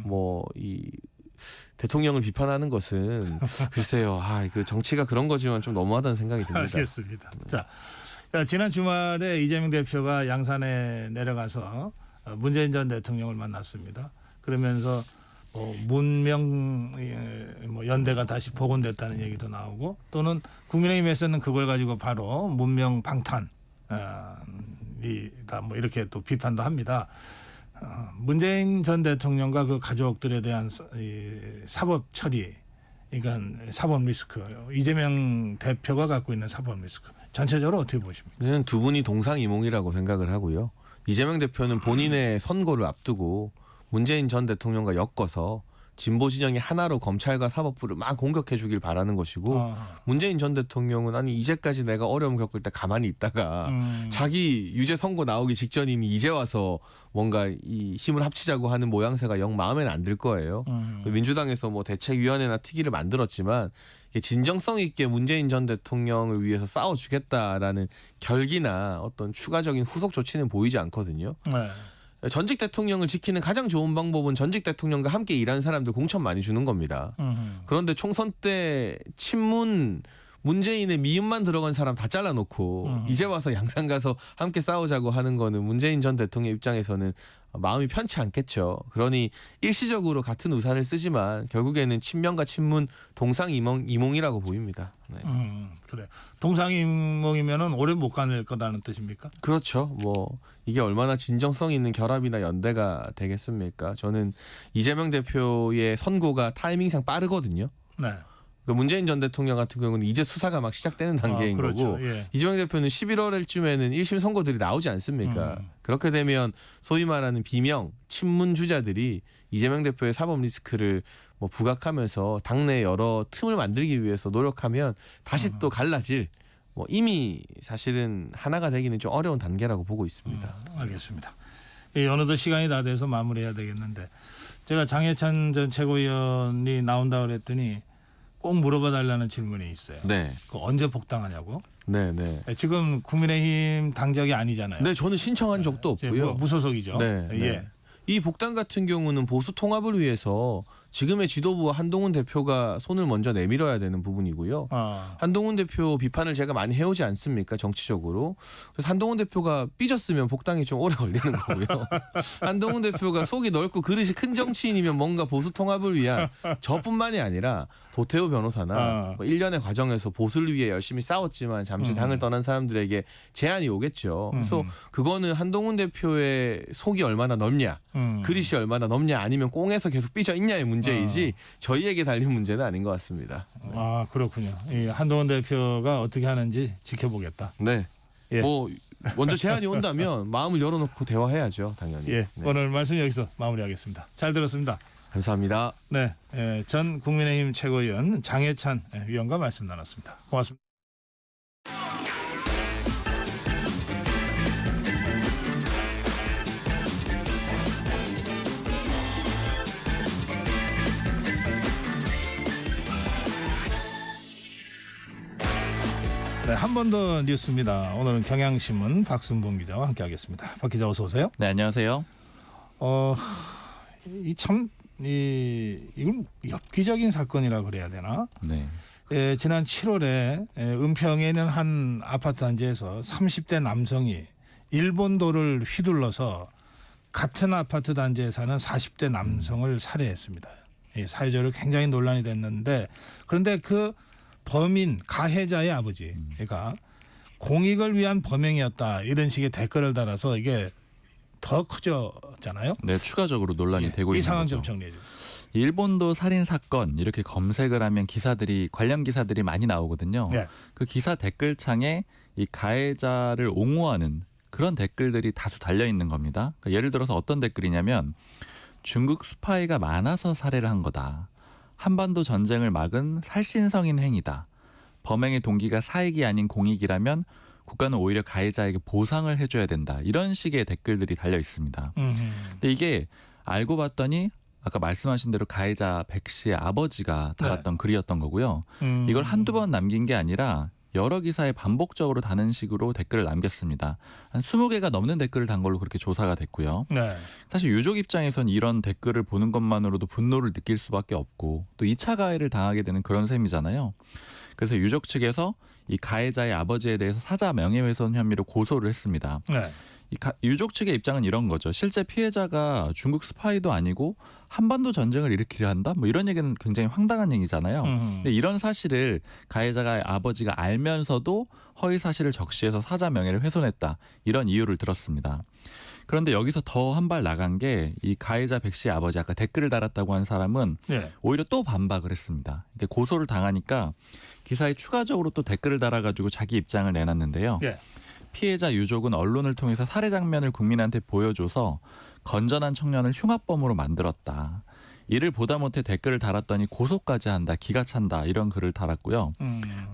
뭐 이 대통령을 비판하는 것은 글쎄요. 그 정치가 그런 거지만 좀 너무하다는 생각이 듭니다. 알겠습니다. 자, 지난 주말에 이재명 대표가 양산에 내려가서 문재인 전 대통령을 만났습니다. 그러면서 문명 연대가 다시 복원됐다는 얘기도 나오고 또는 국민의힘에서는 그걸 가지고 바로 문명 방탄이다 뭐 이렇게 또 비판도 합니다. 문재인 전 대통령과 그 가족들에 대한 사법 처리, 그러니까 사법 리스크, 이재명 대표가 갖고 있는 사법 리스크 전체적으로 어떻게 보십니까? 저는 두 분이 동상이몽이라고 생각을 하고요. 이재명 대표는 본인의 선거를 앞두고 문재인 전 대통령과 엮어서 진보 진영이 하나로 검찰과 사법부를 막 공격해 주길 바라는 것이고 문재인 전 대통령은 아니 이제까지 내가 어려움 겪을 때 가만히 있다가 자기 유죄 선고 나오기 직전이니 이제 와서 뭔가 이 힘을 합치자고 하는 모양새가 영 마음에는 안 들 거예요. 민주당에서 뭐 대책위원회나 특위를 만들었지만 진정성 있게 문재인 전 대통령을 위해서 싸워주겠다라는 결기나 어떤 추가적인 후속 조치는 보이지 않거든요. 네. 전직 대통령을 지키는 가장 좋은 방법은 전직 대통령과 함께 일하는 사람들 공천 많이 주는 겁니다. 그런데 총선 때 친문 문재인의 미음만 들어간 사람 다 잘라놓고 이제 와서 양산 가서 함께 싸우자고 하는 거는 문재인 전 대통령 입장에서는 마음이 편치 않겠죠. 그러니 일시적으로 같은 우산을 쓰지만 결국에는 친명과 친문 동상이몽이라고 보입니다. 네. 그래. 동상이몽이면은 오래 못 가낼 거다는 뜻입니까? 그렇죠. 뭐 이게 얼마나 진정성 있는 결합이나 연대가 되겠습니까? 저는 이재명 대표의 선고가 타이밍상 빠르거든요. 네. 그 문재인 전 대통령 같은 경우는 이제 수사가 막 시작되는 단계인 그렇죠. 거고 예. 이재명 대표는 11월쯤에는 1심 선고들이 나오지 않습니까? 그렇게 되면 소위 말하는 비명 친문 주자들이 이재명 대표의 사법 리스크를 뭐 부각하면서 당내 여러 틈을 만들기 위해서 노력하면 다시 또 갈라질 뭐 이미 사실은 하나가 되기는 좀 어려운 단계라고 보고 있습니다. 알겠습니다. 어느덧 시간이 다 돼서 마무리해야 되겠는데 제가 장해찬 전 최고위원이 나온다 그랬더니 꼭 물어봐 달라는 질문이 있어요. 네, 그 언제 복당하냐고. 네, 네. 지금 국민의힘 당적이 아니잖아요. 네, 저는 신청한 적도 이제 없고요. 무소속이죠. 네, 예. 네. 이 복당 같은 경우는 보수 통합을 위해서 지금의 지도부와 한동훈 대표가 손을 먼저 내밀어야 되는 부분이고요. 한동훈 대표 비판을 제가 많이 해오지 않습니까? 정치적으로. 그래서 한동훈 대표가 삐졌으면 복당이 좀 오래 걸리는 거고요. 한동훈 대표가 속이 넓고 그릇이 큰 정치인이면 뭔가 보수 통합을 위한 저뿐만이 아니라 도태우 변호사나 뭐 일련의 과정에서 보수를 위해 열심히 싸웠지만 잠시 당을 떠난 사람들에게 제안이 오겠죠. 그래서 그거는 한동훈 대표의 속이 얼마나 넓냐, 그릇이 얼마나 넓냐, 아니면 꽁에서 계속 삐져 있냐의 문제이지 저희에게 달린 문제는 아닌 것 같습니다. 아 그렇군요. 이 한동훈 대표가 어떻게 하는지 지켜보겠다. 네. 예. 뭐 먼저 제안이 온다면 마음을 열어놓고 대화해야죠, 당연히. 예. 네. 오늘 말씀 여기서 마무리하겠습니다. 잘 들었습니다. 감사합니다. 네, 전 국민의힘 최고위원 장해찬 위원과 말씀 나눴습니다. 고맙습니다. 네, 한 번 더 뉴스입니다. 오늘은 경향신문 박순봉 기자와 함께하겠습니다. 박 기자 어서 오세요. 네, 안녕하세요. 이건 엽기적인 사건이라 그래야 되나? 네. 지난 7월에 은평에 있는 한 아파트 단지에서 30대 남성이 일본도를 휘둘러서 같은 아파트 단지에 사는 40대 남성을 살해했습니다. 사회적으로 굉장히 논란이 됐는데 그런데 그 범인 가해자의 아버지가 공익을 위한 범행이었다 이런 식의 댓글을 달아서 이게 더 커졌잖아요. 네, 추가적으로 논란이 되고 이 있는 상황 거죠. 좀 정리해 주세요. 일본도 살인 사건 이렇게 검색을 하면 관련 기사들이 많이 나오거든요. 네. 그 기사 댓글창에 이 가해자를 옹호하는 그런 댓글들이 다수 달려 있는 겁니다. 그러니까 예를 들어서 어떤 댓글이냐면 중국 스파이가 많아서 살해를 한 거다. 한반도 전쟁을 막은 살신성인 행위다. 범행의 동기가 사익이 아닌 공익이라면 국가는 오히려 가해자에게 보상을 해줘야 된다. 이런 식의 댓글들이 달려 있습니다. 근데 이게 알고 봤더니 아까 말씀하신 대로 가해자 백 씨의 아버지가 달았던 글이었던 거고요. 이걸 한두 번 남긴 게 아니라 여러 기사에 반복적으로 다는 식으로 댓글을 남겼습니다. 한 20개가 넘는 댓글을 단 걸로 그렇게 조사가 됐고요. 네. 사실 유족 입장에선 이런 댓글을 보는 것만으로도 분노를 느낄 수밖에 없고 또 2차 가해를 당하게 되는 그런 셈이잖아요. 그래서 유족 측에서 이 가해자의 아버지에 대해서 사자 명예훼손 혐의로 고소를 했습니다. 네. 유족 측의 입장은 이런 거죠. 실제 피해자가 중국 스파이도 아니고 한반도 전쟁을 일으키려 한다? 뭐 이런 얘기는 굉장히 황당한 얘기잖아요. 근데 이런 사실을 가해자가 아버지가 알면서도 허위 사실을 적시해서 사자 명예를 훼손했다. 이런 이유를 들었습니다. 그런데 여기서 더 한 발 나간 게 이 가해자 백 씨의 아버지 아까 댓글을 달았다고 한 사람은 오히려 또 반박을 했습니다. 이게 고소를 당하니까 기사에 추가적으로 또 댓글을 달아가지고 자기 입장을 내놨는데요. 피해자 유족은 언론을 통해서 살해 장면을 국민한테 보여줘서 건전한 청년을 흉악범으로 만들었다. 이를 보다 못해 댓글을 달았더니 고소까지 한다. 기가 찬다. 이런 글을 달았고요.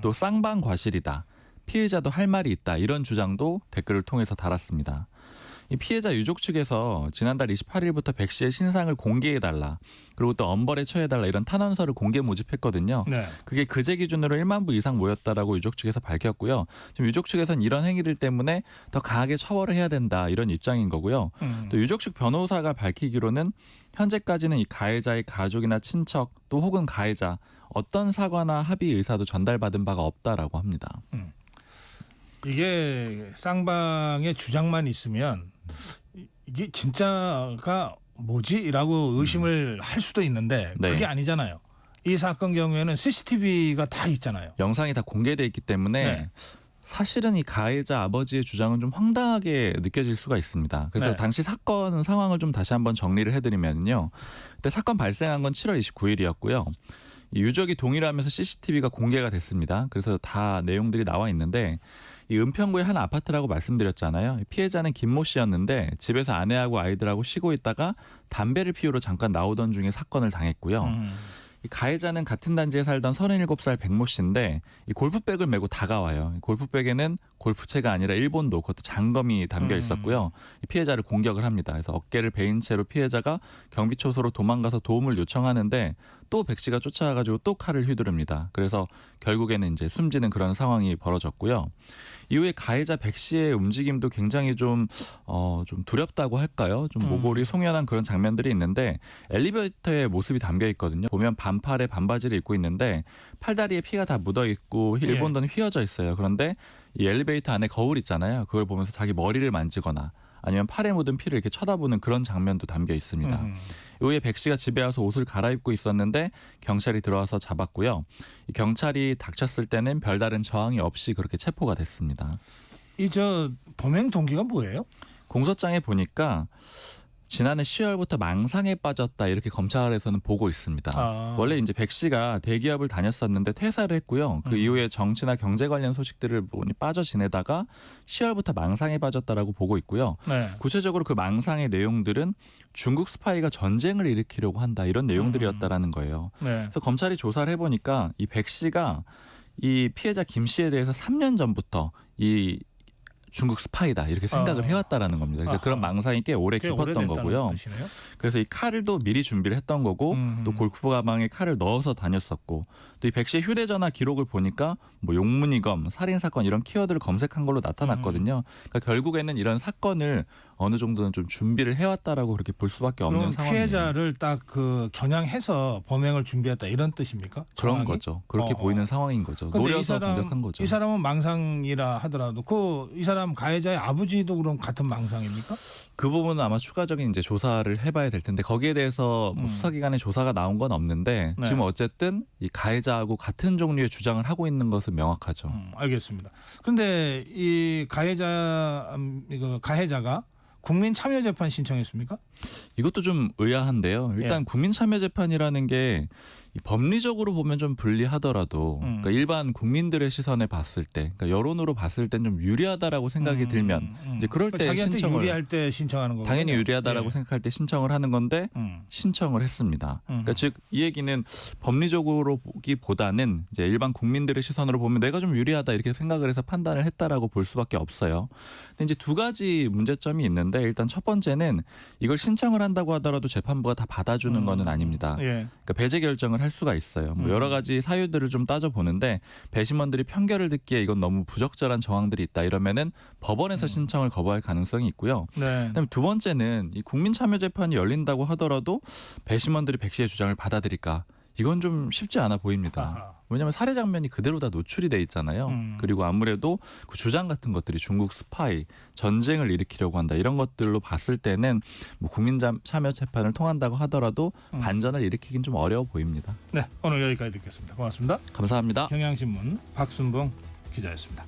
또 쌍방과실이다. 피해자도 할 말이 있다. 이런 주장도 댓글을 통해서 달았습니다. 이 피해자 유족 측에서 지난달 28일부터 백 씨의 신상을 공개해달라. 그리고 또 엄벌에 처해달라 이런 탄원서를 공개 모집했거든요. 네. 그게 그제 기준으로 1만 부 이상 모였다라고 유족 측에서 밝혔고요. 지금 유족 측에서는 이런 행위들 때문에 더 강하게 처벌을 해야 된다 이런 입장인 거고요. 또 유족 측 변호사가 밝히기로는 현재까지는 이 가해자의 가족이나 친척 또 혹은 가해자 어떤 사과나 합의 의사도 전달받은 바가 없다라고 합니다. 이게 쌍방의 주장만 있으면 이게 진짜가 뭐지라고 의심을 할 수도 있는데 그게 아니잖아요. 이 사건 경우에는 CCTV가 다 있잖아요. 영상이 다 공개돼 있기 때문에 사실은 이 가해자 아버지의 주장은 좀 황당하게 느껴질 수가 있습니다. 그래서 당시 사건 상황을 좀 다시 한번 정리를 해드리면요. 그때 사건 발생한 건 7월 29일이었고요. 이 유족이 동의를 하면서 CCTV가 공개가 됐습니다. 그래서 다 내용들이 나와 있는데 이 은평구의 한 아파트라고 말씀드렸잖아요. 피해자는 김모 씨였는데 집에서 아내하고 아이들하고 쉬고 있다가 담배를 피우러 잠깐 나오던 중에 사건을 당했고요. 이 가해자는 같은 단지에 살던 37살 백모 씨인데 이 골프백을 메고 다가와요. 이 골프백에는 골프채가 아니라 일본도 그것도 장검이 담겨 있었고요. 이 피해자를 공격을 합니다. 그래서 어깨를 베인 채로 피해자가 경비초소로 도망가서 도움을 요청하는데 또 백 씨가 쫓아와가지고 또 칼을 휘두릅니다. 그래서 결국에는 이제 숨지는 그런 상황이 벌어졌고요. 이후에 가해자 백 씨의 움직임도 굉장히 좀 두렵다고 할까요? 좀 모골이 송연한 그런 장면들이 있는데 엘리베이터에 모습이 담겨 있거든요. 보면 반팔에 반바지를 입고 있는데 팔다리에 피가 다 묻어 있고 일본도는 휘어져 있어요. 그런데 이 엘리베이터 안에 거울 있잖아요. 그걸 보면서 자기 머리를 만지거나 아니면 팔에 묻은 피를 이렇게 쳐다보는 그런 장면도 담겨 있습니다. 이후에 백 씨가 집에 와서 옷을 갈아입고 있었는데 경찰이 들어와서 잡았고요. 이 경찰이 닥쳤을 때는 별다른 저항이 없이 그렇게 체포가 됐습니다. 이 범행 동기가 뭐예요? 공소장에 보니까 지난해 10월부터 망상에 빠졌다 이렇게 검찰에서는 보고 있습니다. 원래 이제 백 씨가 대기업을 다녔었는데 퇴사를 했고요. 그 이후에 정치나 경제 관련 소식들을 보니 빠져 지내다가 10월부터 망상에 빠졌다라고 보고 있고요. 네. 구체적으로 그 망상의 내용들은 중국 스파이가 전쟁을 일으키려고 한다 이런 내용들이었다라는 거예요. 네. 그래서 검찰이 조사를 해보니까 이 백 씨가 이 피해자 김 씨에 대해서 3년 전부터 이 중국 스파이다 이렇게 생각을 해왔다라는 겁니다. 그러니까 그런 망상이 꽤 오래 깊었던 거고요. 뜻이네요. 그래서 이 칼도 미리 준비를 했던 거고 또 골프 가방에 칼을 넣어서 다녔었고 또 이 백 씨의 휴대전화 기록을 보니까 뭐 용문이검, 살인사건 이런 키워드를 검색한 걸로 나타났거든요. 그러니까 결국에는 이런 사건을 어느 정도는 좀 준비를 해왔다라고 그렇게 볼 수밖에 없는 상황이에요. 피해자를 딱 겨냥해서 범행을 준비했다 이런 뜻입니까? 그런 정황이? 거죠. 그렇게 보이는 상황인 거죠. 노려서 공격한 거죠. 이 사람은 망상이라 하더라도 이 사람 가해자의 아버지도 그럼 같은 망상입니까? 그 부분은 아마 추가적인 이제 조사를 해봐야 될 텐데 거기에 대해서 뭐 수사기관의 조사가 나온 건 없는데 네. 지금 어쨌든 이 가해자하고 같은 종류의 주장을 하고 있는 것은 명확하죠. 알겠습니다. 그런데 이 가해자가 국민참여재판 신청했습니까? 이것도 좀 의아한데요. 일단 국민참여재판이라는 게 법리적으로 보면 좀 불리하더라도 그러니까 일반 국민들의 시선에 봤을 때, 그러니까 여론으로 봤을 땐 좀 유리하다라고 생각이 들면 이제 그럴 때 자기한테 신청을 유리할 때 신청하는 거고 당연히 유리하다라고 생각할 때 신청을 하는 건데 신청을 했습니다. 그러니까 즉 이 얘기는 법리적으로 보기보다는 이제 일반 국민들의 시선으로 보면 내가 좀 유리하다 이렇게 생각을 해서 판단을 했다라고 볼 수밖에 없어요. 근데 이제 두 가지 문제점이 있는데 일단 첫 번째는 이걸 신청을 한다고 하더라도 재판부가 다 받아주는 거는 아닙니다. 그러니까 배제 결정을 할 수가 있어요. 뭐 여러 가지 사유들을 좀 따져 보는데 배심원들이 판결을 듣기에 이건 너무 부적절한 정황들이 있다 이러면은 법원에서 신청을 거부할 가능성이 있고요. 그다음에 두 번째는 이 국민참여재판이 열린다고 하더라도 배심원들이 백 씨의 주장을 받아들일까? 이건 좀 쉽지 않아 보입니다. 왜냐하면 살해 장면이 그대로 다 노출이 돼 있잖아요. 그리고 아무래도 그 주장 같은 것들이 중국 스파이, 전쟁을 일으키려고 한다 이런 것들로 봤을 때는 뭐 국민참여재판을 통한다고 하더라도 반전을 일으키긴 좀 어려워 보입니다. 네, 오늘 여기까지 듣겠습니다. 고맙습니다. 감사합니다. 경향신문 박순봉 기자였습니다.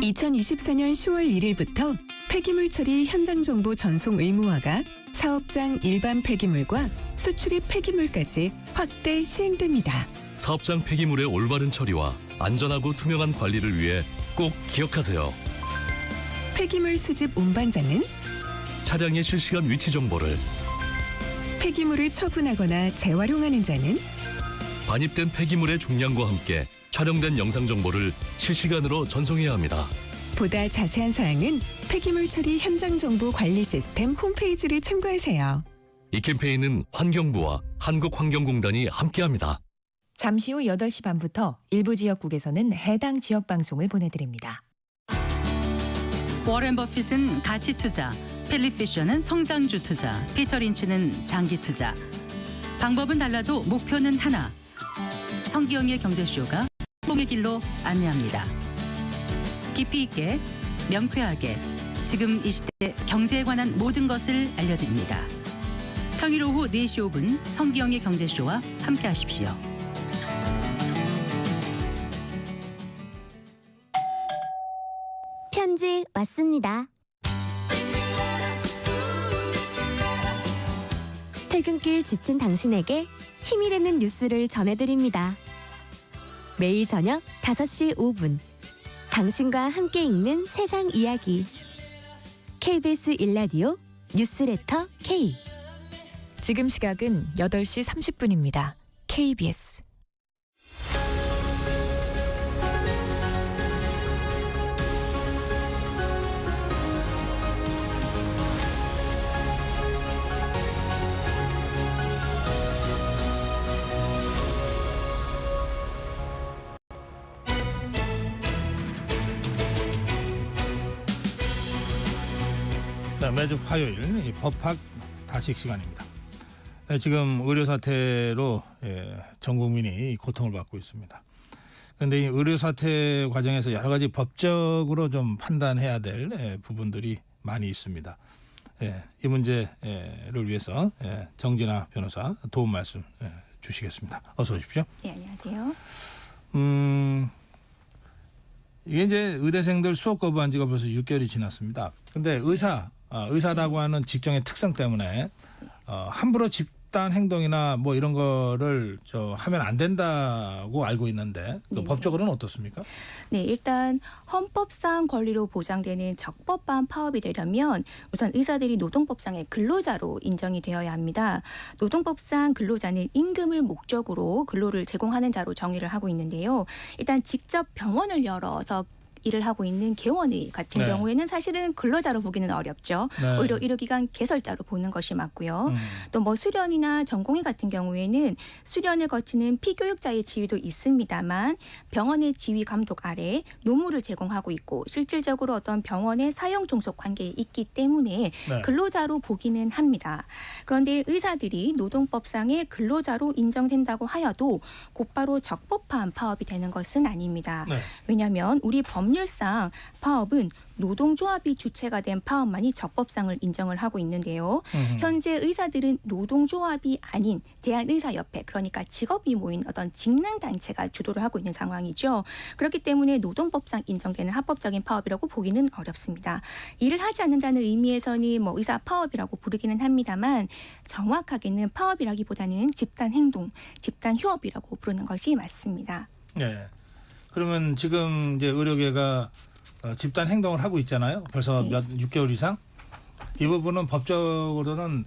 (2024년 10월 1일부터) 폐기물 처리 현장 정보 전송 의무화가 사업장 일반 폐기물과 수출입 폐기물까지 확대 시행됩니다. 사업장 폐기물의 올바른 처리와 안전하고 투명한 관리를 위해 꼭 기억하세요. 폐기물 수집 운반자는 차량의 실시간 위치 정보를, 폐기물을 처분하거나 재활용하는 자는 반입된 폐기물의 중량과 함께 촬영된 영상 정보를 실시간으로 전송해야 합니다. 보다 자세한 사항은 폐기물 처리 현장 정보 관리 시스템 홈페이지를 참고하세요. 이 캠페인은 환경부와 한국환경공단이 함께합니다. 잠시 후 8시 반부터 일부 지역국에서는 해당 지역 방송을 보내드립니다. 워렌 버핏은 가치 투자, 필립 피셔는 성장주 투자, 피터 린치는 장기 투자. 방법은 달라도 목표는 하나. 성기영의 경제쇼가 성공의 길로 안내합니다. 깊이 있게, 명쾌하게, 지금 이 시대 경제에 관한 모든 것을 알려드립니다. 평일 오후 4시 5분 성기영의 경제쇼와 함께 하십시오. 편지 왔습니다. 퇴근길 지친 당신에게 힘이 되는 뉴스를 전해드립니다. 매일 저녁 5시 5분 당신과 함께 읽는 세상 이야기 KBS 1라디오 뉴스레터 K. 지금 시각은 8시 30분입니다. KBS. 매주 화요일 이 법학 다식 시간입니다. 지금 의료 사태로 전 국민이 고통을 받고 있습니다. 그런데 이 의료 사태 과정에서 여러 가지 법적으로 좀 판단해야 될 부분들이 많이 있습니다. 이 문제를 위해서 정진아 변호사 도움 말씀 주시겠습니다. 어서 오십시오. 네, 안녕하세요. 이게 이제 의대생들 수업 거부한 지가 벌써 6개월이 지났습니다. 근데 의사라고 하는 직종의 특성 때문에 함부로 집단 행동이나 뭐 이런 거를 하면 안 된다고 알고 있는데 또 법적으로는 어떻습니까? 네, 일단 헌법상 권리로 보장되는 적법한 파업이 되려면 우선 의사들이 노동법상의 근로자로 인정이 되어야 합니다. 노동법상 근로자는 임금을 목적으로 근로를 제공하는 자로 정의를 하고 있는데요. 일단 직접 병원을 열어서 일을 하고 있는 개원의 같은 경우에는 사실은 근로자로 보기는 어렵죠. 오히려 의료기관 개설자로 보는 것이 맞고요. 또 뭐 수련이나 전공의 같은 경우에는 수련을 거치는 피교육자의 지위도 있습니다만 병원의 지휘 감독 아래 노무를 제공하고 있고 실질적으로 어떤 병원의 사용 종속 관계에 있기 때문에 근로자로 보기는 합니다. 그런데 의사들이 노동법상의 근로자로 인정된다고 하여도 곧바로 적법한 파업이 되는 것은 아닙니다. 왜냐하면 우리 법률상 파업은 노동조합이 주체가 된 파업만이 적법상을 인정을 하고 있는데요. 현재 의사들은 노동조합이 아닌 대한의사협회, 그러니까 직업이 모인 어떤 직능단체가 주도를 하고 있는 상황이죠. 그렇기 때문에 노동법상 인정되는 합법적인 파업이라고 보기는 어렵습니다. 일을 하지 않는다는 의미에서는 뭐 의사 파업이라고 부르기는 합니다만 정확하게는 파업이라기보다는 집단행동, 집단휴업이라고 부르는 것이 맞습니다. 네. 그러면 지금 이제 의료계가 집단 행동을 하고 있잖아요. 벌써 6개월 이상. 이 부분은 법적으로는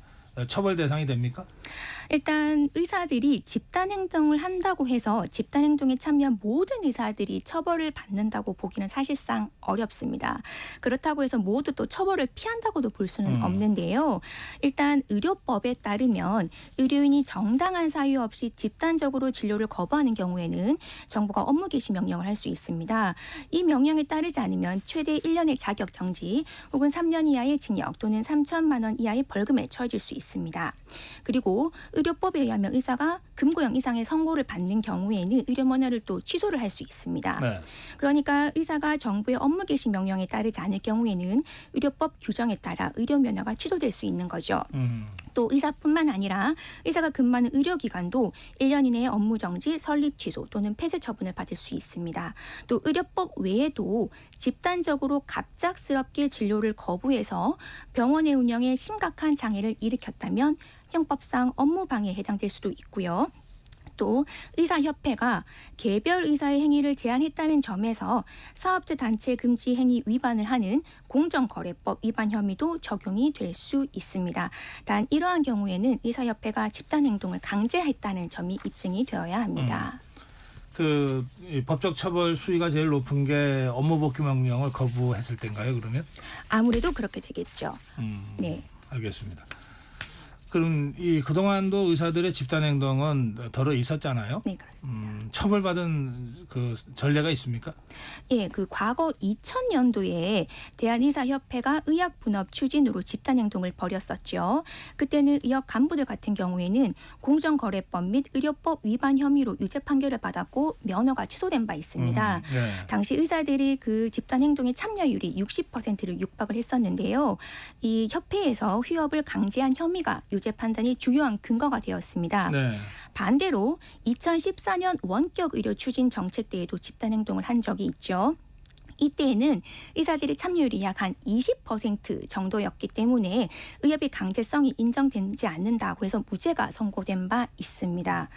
처벌 대상이 됩니까? 일단 의사들이 집단 행동을 한다고 해서 집단 행동에 참여한 모든 의사들이 처벌을 받는다고 보기는 사실상 어렵습니다. 그렇다고 해서 모두 또 처벌을 피한다고도 볼 수는 없는데요. 일단 의료법에 따르면 의료인이 정당한 사유 없이 집단적으로 진료를 거부하는 경우에는 정부가 업무 개시 명령을 할 수 있습니다. 이 명령에 따르지 않으면 최대 1년의 자격 정지 혹은 3년 이하의 징역 또는 3천만 원 이하의 벌금에 처해질 수 있습니다. 그리고 의료법에 의하면 의사가 금고형 이상의 선고를 받는 경우에는 의료 면허를 또 취소를 할 수 있습니다. 그러니까 의사가 정부의 업무 개시 명령에 따르지 않을 경우에는 의료법 규정에 따라 의료 면허가 취소될 수 있는 거죠. 또 의사뿐만 아니라 의사가 근무하는 의료기관도 1년 이내에 업무 정지, 설립 취소 또는 폐쇄 처분을 받을 수 있습니다. 또 의료법 외에도 집단적으로 갑작스럽게 진료를 거부해서 병원의 운영에 심각한 장애를 일으켰다면 형법상 업무방해에 해당될 수도 있고요. 또 의사협회가 개별 의사의 행위를 제한했다는 점에서 사업자 단체 금지 행위 위반을 하는 공정거래법 위반 혐의도 적용이 될 수 있습니다. 단 이러한 경우에는 의사협회가 집단 행동을 강제했다는 점이 입증이 되어야 합니다. 그 법적 처벌 수위가 제일 높은 게 업무 복귀 명령을 거부했을 때인가요? 그러면? 아무래도 그렇게 되겠죠. 네. 알겠습니다. 그럼 이 그동안도 의사들의 집단 행동은 덜어 있었잖아요. 네, 그렇습니다. 처벌받은 그 전례가 있습니까? 예, 그 과거 2000년도에 대한의사협회가 의학분업 추진으로 집단 행동을 벌였었죠. 그때는 의학 간부들 같은 경우에는 공정거래법 및 의료법 위반 혐의로 유죄 판결을 받았고 면허가 취소된 바 있습니다. 당시 의사들이 그 집단 행동의 참여율이 60%를 육박을 했었는데요. 이 협회에서 휴업을 강제한 혐의가 유죄 규제 판단이 주요한 근거가 되었습니다. 네. 반대로 2014년 원격 의료 추진 정책 때에도 집단 행동을 한 적이 있죠. 이때에는 의사들의 참여율이 약 한 20% 정도였기 때문에 의협의 강제성이 인정되지 않는다고 해서 무죄가 선고된 바 있습니다.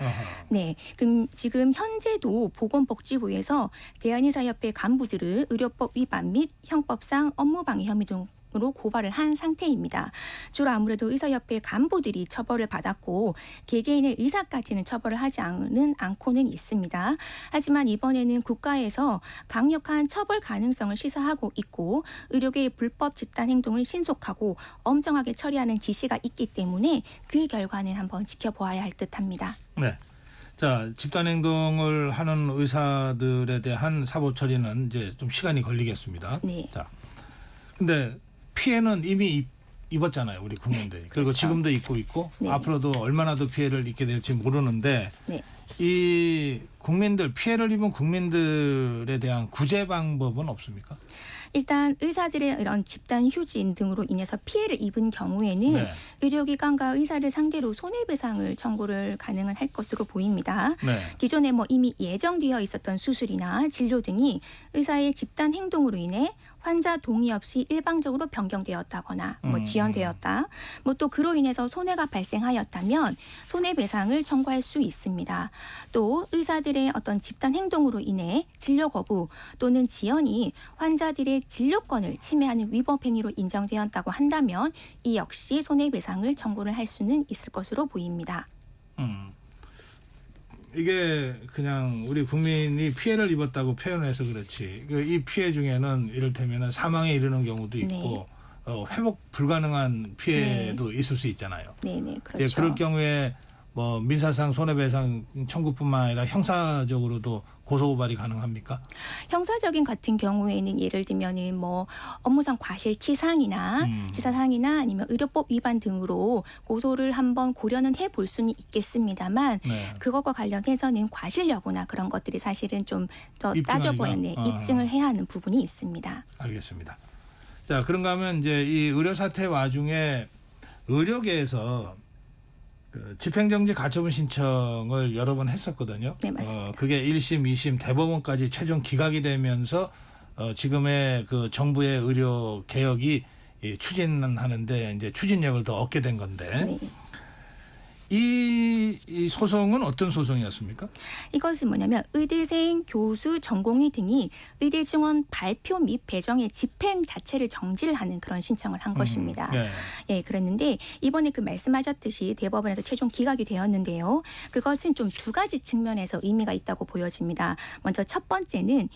네, 그럼 지금 현재도 보건복지부에서 대한의사협회 간부들을 의료법 위반 및 형법상 업무방해 혐의 등으로 고발을 한 상태입니다. 주로 아무래도 의사협회 간부들이 처벌을 받았고 개개인의 의사까지는 처벌을 하지 않고는 있습니다. 하지만 이번에는 국가에서 강력한 처벌 가능성을 시사하고 있고 의료계의 불법 집단 행동을 신속하고 엄정하게 처리하는 지시가 있기 때문에 그의 결과는 한번 지켜보아야 할 듯합니다. 네. 자, 집단 행동을 하는 의사들에 대한 사법 처리는 이제 좀 시간이 걸리겠습니다. 네. 자, 근데 피해는 이미 입었잖아요, 우리 국민들이. 그리고 그렇죠. 지금도 입고 있고 네. 앞으로도 얼마나 더 피해를 입게 될지 모르는데 네. 이 국민들, 피해를 입은 국민들에 대한 구제 방법은 없습니까? 일단 의사들의 이런 집단 휴진 등으로 인해서 피해를 입은 경우에는 네. 의료기관과 의사를 상대로 손해배상을 청구를 가능은 할 것으로 보입니다. 네. 기존에 이미 예정되어 있었던 수술이나 진료 등이 의사의 집단 행동으로 인해 환자 동의 없이 일방적으로 변경되었다거나 지연되었다. 또 그로 인해서 손해가 발생하였다면 손해배상을 청구할 수 있습니다. 또 의사들의 어떤 집단 행동으로 인해 진료 거부 또는 지연이 환자들의 진료권을 침해하는 위법 행위로 인정되었다고 한다면 이 역시 손해배상을 청구를 할 수는 있을 것으로 보입니다. 이게 그냥 우리 국민이 피해를 입었다고 표현해서 그렇지 이 피해 중에는 이를테면 사망에 이르는 경우도 있고 네. 회복 불가능한 피해도 있을 수 있잖아요. 네네 그렇죠. 예, 그럴 경우에 민사상 손해배상 청구뿐만 아니라 형사적으로도 고소고발이 가능합니까? 형사적인 같은 경우에는 예를 들면은 업무상 과실치상이나 치사상이나 아니면 의료법 위반 등으로 고소를 한번 고려는 해볼 수는 있겠습니다만 네. 그것과 관련해서는 과실 여부나 그런 것들이 사실은 좀 더 따져봐야 입증을 해야 하는 부분이 있습니다. 알겠습니다. 자, 그런가 하면 이제 이 의료 사태 와중에 의료계에서 집행정지 가처분 신청을 여러 번 했었거든요. 네, 맞습니다. 그게 1심, 2심, 대법원까지 최종 기각이 되면서 지금의 그 정부의 의료 개혁이 추진하는데 이제 추진력을 더 얻게 된 건데 네. 이 소송은 어떤 소송이었습니까? 이것은 뭐냐면 의대생, 교수, 전공의 등이 의대 증원 발표 및 배정의 집행 자체를 정지를 하는 그런 신청을 한 것입니다. 네. 예, 그랬는데 이번에 그 말씀하셨듯이 대법원에서 최종 기각이 되었는데요. 그것은 좀 두 가지 측면에서 의미가 있다고 보여집니다. 먼저 첫 번째는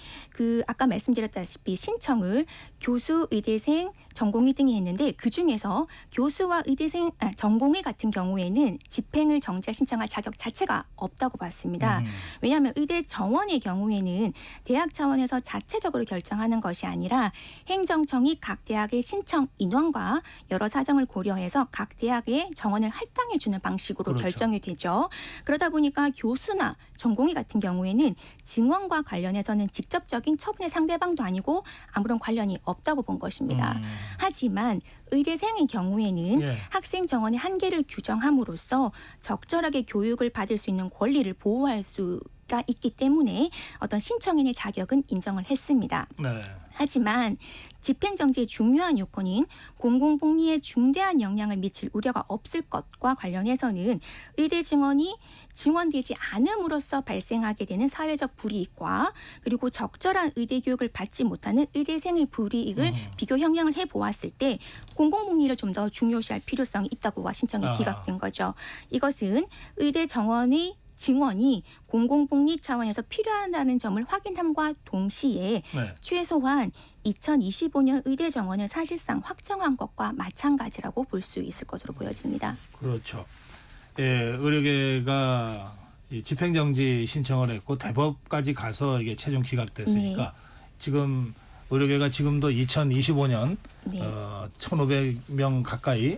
아까 말씀드렸다시피 신청을 교수, 의대생, 전공의 등이 했는데 그중에서 교수와 의대생, 전공의 같은 경우에는 집행을 정지할 신청할 자격 자체가 없다고 봤습니다. 왜냐하면 의대 정원의 경우에는 대학 차원에서 자체적으로 결정하는 것이 아니라 행정청이 각 대학의 신청 인원과 여러 사정을 고려해서 각 대학의 정원을 할당해 주는 방식으로 그렇죠. 결정이 되죠. 그러다 보니까 교수나 전공의 같은 경우에는 증원과 관련해서는 직접적인 처분의 상대방도 아니고 아무런 관련이 없다고 본 것입니다. 하지만 의대생의 경우에는 예. 학생 정원의 한계를 규정함으로써 적절하게 교육을 받을 수 있는 권리를 보호할 수가 있기 때문에 어떤 신청인의 자격은 인정을 했습니다. 네. 하지만 집행정지의 중요한 요건인 공공복리에 중대한 영향을 미칠 우려가 없을 것과 관련해서는 의대 증원이 증원되지 않음으로써 발생하게 되는 사회적 불이익과 그리고 적절한 의대 교육을 받지 못하는 의대생의 불이익을 비교 형량을 해보았을 때 공공복리를 좀 더 중요시할 필요성이 있다고 신청이 기각된 거죠. 이것은 의대 정원의 증원이 공공복리 차원에서 필요하다는 점을 확인함과 동시에 네. 최소한 2025년 의대 정원을 사실상 확정한 것과 마찬가지라고 볼 수 있을 것으로 보여집니다. 그렇죠. 예, 의료계가 이 집행정지 신청을 했고 대법까지 가서 이게 최종 기각됐으니까 지금 의료계가 지금도 2025년 1,500명 가까이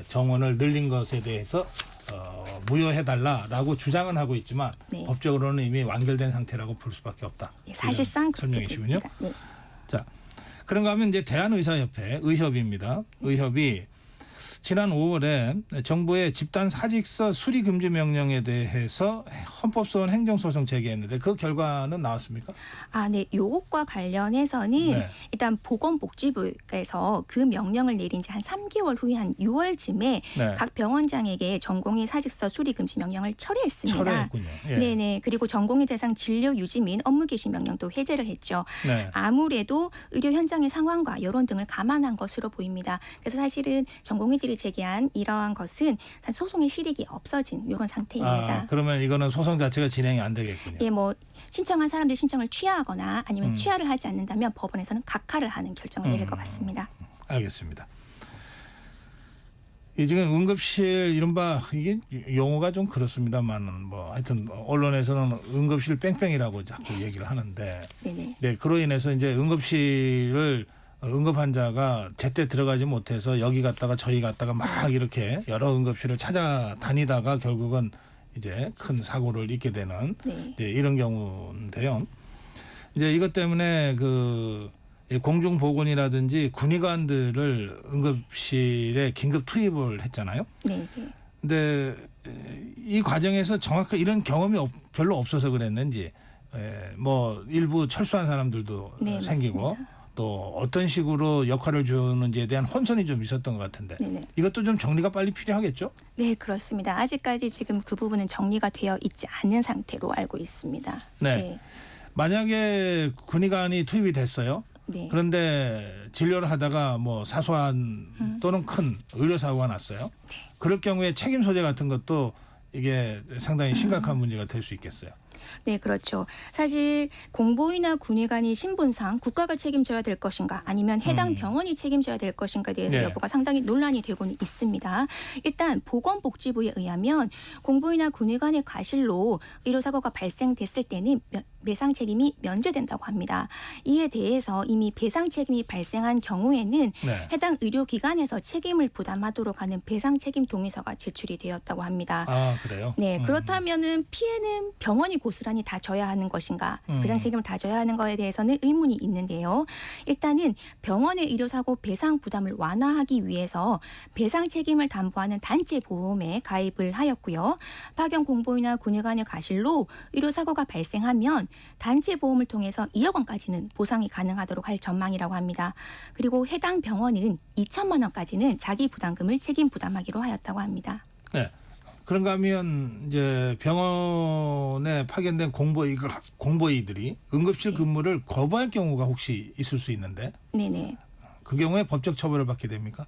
정원을 늘린 것에 대해서 무효해달라라고 주장은 하고 있지만 법적으로는 이미 완결된 상태라고 볼 수밖에 없다. 사실상 설명이시군요. 자, 그런가 하면 이제 대한의사협회 의협입니다. 의협이 지난 5월에 정부의 집단 사직서 수리 금지 명령에 대해서 헌법소원 행정소송 제기했는데 그 결과는 나왔습니까? 네. 요것과 관련해서는 네. 일단 보건복지부에서 그 명령을 내린 지 한 3개월 후에 한 6월쯤에 네. 각 병원장에게 전공의 사직서 수리 금지 명령을 철회했습니다. 철회했군요. 예. 네네. 그리고 전공의 대상 진료 유지 및 업무 개시 명령도 해제를 했죠. 네. 아무래도 의료 현장의 상황과 여론 등을 감안한 것으로 보입니다. 그래서 사실은 전공의들이 제기한 이러한 것은 소송의 실익이 없어진 이런 상태입니다. 그러면 이거는 소송 자체가 진행이 안 되겠군요. 예, 뭐 신청한 사람들 신청을 취하하거나 아니면 취하를 하지 않는다면 법원에서는 각하를 하는 결정을 내릴 것 같습니다. 알겠습니다. 이 지금 응급실 이른바 이게 용어가 좀 그렇습니다만 뭐 하여튼 언론에서는 응급실 뺑뺑이라고 자꾸 얘기를 하는데 네네. 네, 그로 인해서 이제 응급실을 응급 환자가 제때 들어가지 못해서 여기 갔다가 저기 갔다가 막 이렇게 여러 응급실을 찾아다니다가 결국은 이제 큰 사고를 입게 되는 네. 네, 이런 경우인데요. 이제 이것 때문에 그 공중보건이라든지 군의관들을 응급실에 긴급 투입을 했잖아요. 네. 근데 이 과정에서 정확히 이런 경험이 별로 없어서 그랬는지 뭐 일부 철수한 사람들도 네, 생기고 맞습니다. 또 어떤 식으로 역할을 주는지에 대한 혼선이 좀 있었던 것 같은데 네네. 이것도 좀 정리가 빨리 필요하겠죠? 네, 그렇습니다. 아직까지 지금 그 부분은 정리가 되어 있지 않은 상태로 알고 있습니다. 네. 만약에 군의관이 투입이 됐어요. 네. 그런데 진료를 하다가 뭐 사소한 또는 큰 의료 사고가 났어요. 그럴 경우에 책임 소재 같은 것도 이게 상당히 심각한 문제가 될 수 있겠어요. 네, 그렇죠. 사실 공보위나 군의관이 신분상 국가가 책임져야 될 것인가 아니면 해당 병원이 책임져야 될 것인가에 대해서 네. 여부가 상당히 논란이 되고는 있습니다. 일단 보건복지부에 의하면 공보위나 군의관의 과실로 의료사고가 발생됐을 때는 배상 책임이 면제된다고 합니다. 이에 대해서 이미 배상 책임이 발생한 경우에는 네. 해당 의료기관에서 책임을 부담하도록 하는 배상 책임 동의서가 제출이 되었다고 합니다. 아, 그래요? 네, 그렇다면은 피해는 병원이 고스란히 다 져야 하는 것인가? 배상 책임을 다 져야 하는 거에 대해서는 의문이 있는데요. 일단은 병원의 의료사고 배상 부담을 완화하기 위해서 배상 책임을 담보하는 단체 보험에 가입을 하였고요. 파견 공보위나 군의관의 과실로 의료사고가 발생하면 단체 보험을 통해서 2억 원까지는 보상이 가능하도록 할 전망이라고 합니다. 그리고 해당 병원은 2천만 원까지는 자기 부담금을 책임 부담하기로 하였다고 합니다. 네. 그런가 하면 이제 병원에 파견된 공보이들이 응급실 근무를 거부할 경우가 혹시 있을 수 있는데 네네. 그 경우에 법적 처벌을 받게 됩니까?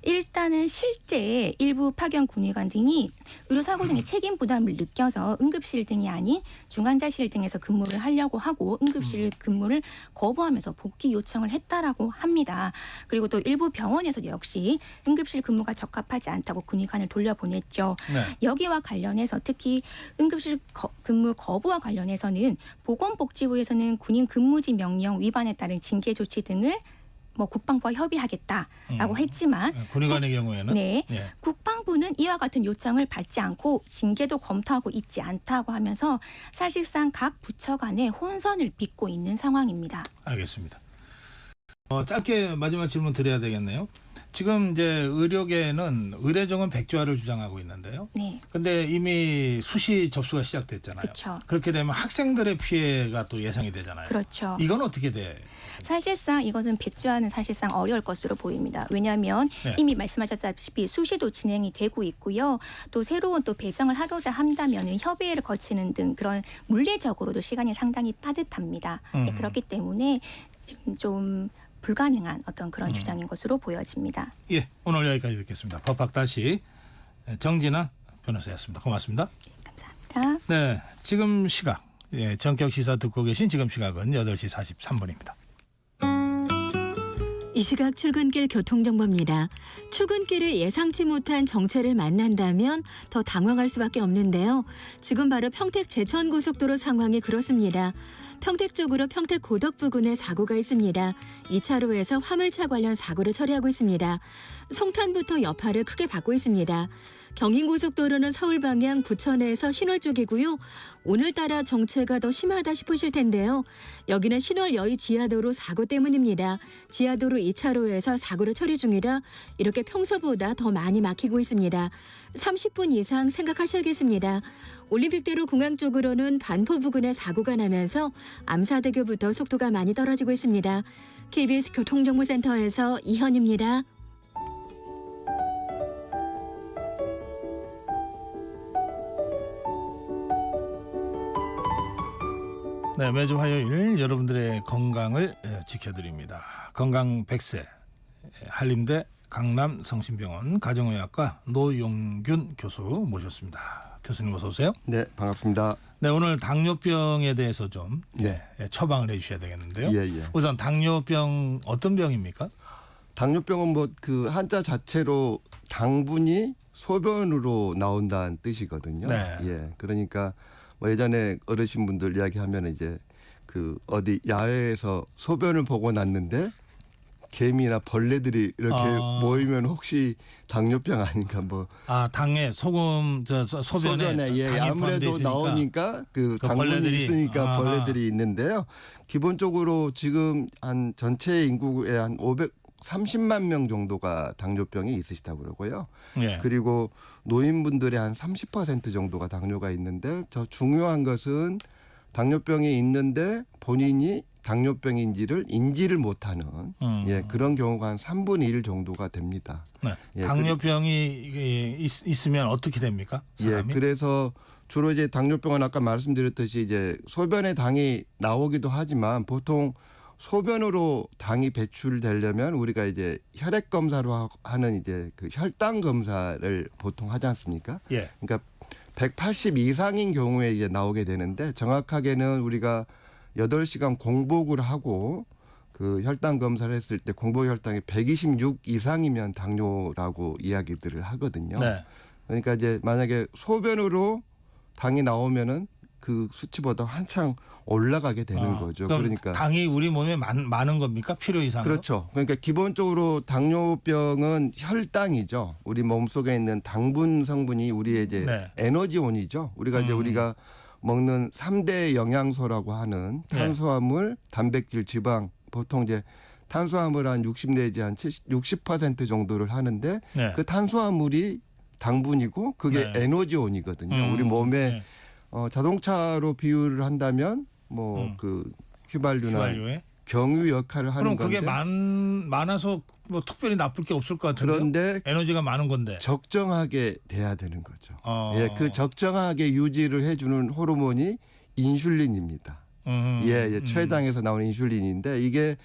일단은 실제 일부 파견 군의관 등이 의료사고 등의 책임 부담을 느껴서 응급실 등이 아닌 중환자실 등에서 근무를 하려고 하고 응급실 근무를 거부하면서 복귀 요청을 했다라고 합니다. 그리고 또 일부 병원에서도 역시 응급실 근무가 적합하지 않다고 군의관을 돌려보냈죠. 네. 여기와 관련해서 특히 응급실 근무 거부와 관련해서는 보건복지부에서는 군인 근무지 명령 위반에 따른 징계 조치 등을 뭐 국방부와 협의하겠다라고 했지만 군의관의 경우에는 네. 예. 국방부는 이와 같은 요청을 받지 않고 징계도 검토하고 있지 않다고 하면서 사실상 각 부처 간에 혼선을 빚고 있는 상황입니다. 알겠습니다. 짧게 마지막 질문 드려야 되겠네요. 지금 이제 의료계는 의료정원 백지화를 주장하고 있는데요. 네. 근데 이미 수시 접수가 시작됐잖아요. 그렇죠. 그렇게 되면 학생들의 피해가 또 예상이 되잖아요. 그렇죠. 이건 어떻게 돼? 사실상 이것은 백지화는 사실상 어려울 것으로 보입니다. 왜냐하면 네. 이미 말씀하셨다시피 수시도 진행이 되고 있고요. 또 새로운 또 배정을 하고자 한다면 협의회를 거치는 등 그런 물리적으로도 시간이 상당히 빠듯합니다. 네, 그렇기 때문에 좀 불가능한 어떤 그런 주장인 것으로 보여집니다. 예, 오늘 여기까지 듣겠습니다. 법학 다시 정진아 변호사였습니다. 고맙습니다. 감사합니다. 네, 지금 시각 전격 시사 듣고 계신 지금 시각은 8시 43분입니다. 이 시각 출근길 교통정보입니다. 출근길에 예상치 못한 정체를 만난다면 더 당황할 수밖에 없는데요. 지금 바로 평택 제천고속도로 상황이 그렇습니다. 평택 쪽으로 평택 고덕 부근에 사고가 있습니다. 2차로에서 화물차 관련 사고를 처리하고 있습니다. 송탄부터 여파를 크게 받고 있습니다. 경인고속도로는 서울 방향 부천에서 신월 쪽이고요. 오늘따라 정체가 더 심하다 싶으실 텐데요. 여기는 신월 여의 지하도로 사고 때문입니다. 지하도로 2차로에서 사고를 처리 중이라 이렇게 평소보다 더 많이 막히고 있습니다. 30분 이상 생각하셔야겠습니다. 올림픽대로 공항 쪽으로는 반포 부근에 사고가 나면서 암사대교부터 속도가 많이 떨어지고 있습니다. KBS 교통정보센터에서 이현입니다. 네, 매주 화요일 여러분들의 건강을 지켜드립니다. 건강 100세 한림대 강남성심병원 가정의학과 노용균 교수 모셨습니다. 교수님 어서 오세요. 네, 반갑습니다. 네, 오늘 당뇨병에 대해서 좀 처방을 해주셔야 되겠는데요. 예. 우선 당뇨병 어떤 병입니까? 당뇨병은 뭐 그 한자 자체로 당분이 소변으로 나온다는 뜻이거든요. 네. 예, 그러니까 뭐 예전에 어르신분들 이야기하면 이제 그 어디 야외에서 소변을 보고 났는데 개미나 벌레들이 이렇게 모이면 혹시 당뇨병 아닌가 뭐. 아, 당에 소금 소변에 예, 당이 아무래도 나오니까 그 당분이 벌레들이 있으니까 벌레들이 있는데요. 기본적으로 지금 한 전체 인구의 한 530만 명 정도가 당뇨병이 있으시다고 그러고요. 예. 그리고 노인분들의 한 30% 정도가 당뇨가 있는데 더 중요한 것은 당뇨병이 있는데 본인이 당뇨병인지를 인지를 못하는 그런 경우가 한 3분의 1 정도가 됩니다. 네. 예, 당뇨병이 있으면 어떻게 됩니까? 사람이? 예, 그래서 주로 이제 당뇨병은 아까 말씀드렸듯이 이제 소변에 당이 나오기도 하지만 보통 소변으로 당이 배출되려면 우리가 이제 혈액 검사로 하는 이제 그 혈당 검사를 보통 하지 않습니까? 예. 그러니까 180 이상인 경우에 이제 나오게 되는데 정확하게는 우리가 8시간 공복을 하고 그 혈당 검사를 했을 때 공복 혈당이 126 이상이면 당뇨라고 이야기들을 하거든요. 네. 그러니까 이제 만약에 소변으로 당이 나오면은 그 수치보다 한창 올라가게 되는 거죠. 그러니까 당이 우리 몸에 많은 겁니까? 필요 이상으로? 그렇죠. 그러니까 기본적으로 당뇨병은 혈당이죠. 우리 몸속에 있는 당분 성분이 우리의 이제 에너지원이죠. 우리가 이제 우리가 먹는 3대 영양소라고 하는 탄수화물, 단백질, 지방 보통 이제 탄수화물 한 60 내지 한 60% 정도를 하는데 그 탄수화물이 당분이고 그게 에너지원이거든요. 우리 몸에 자동차로 비유를 한다면 뭐 그 휘발유나 경유 역할을 하는 건데. 그럼 그게 많아서 뭐 특별히 나쁠 게 없을 것 같은데요. 그런데 에너지가 많은 건데 적정하게 돼야 되는 거죠. 예, 그 적정하게 유지를 해주는 호르몬이 인슐린입니다. 췌장에서 나오는 인슐린인데 이게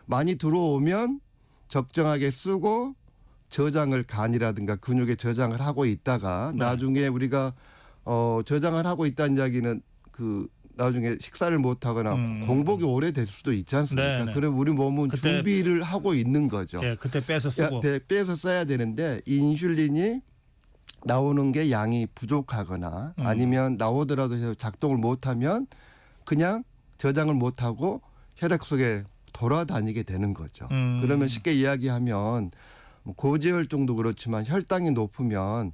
많이 들어오면 적정하게 쓰고 저장을 간이라든가 근육에 저장을 하고 있다가 나중에 우리가 저장을 하고 있다는 이야기는 그 나중에 식사를 못 하거나 공복이 오래될 수도 있지 않습니까? 그럼 우리 몸은 준비를 하고 있는 거죠. 예, 그때 빼서 쓰고. 빼서 써야 되는데 인슐린이 나오는 게 양이 부족하거나 아니면 나오더라도 작동을 못하면 그냥 저장을 못하고 혈액 속에 돌아다니게 되는 거죠. 그러면 쉽게 이야기하면 고지혈증도 그렇지만 혈당이 높으면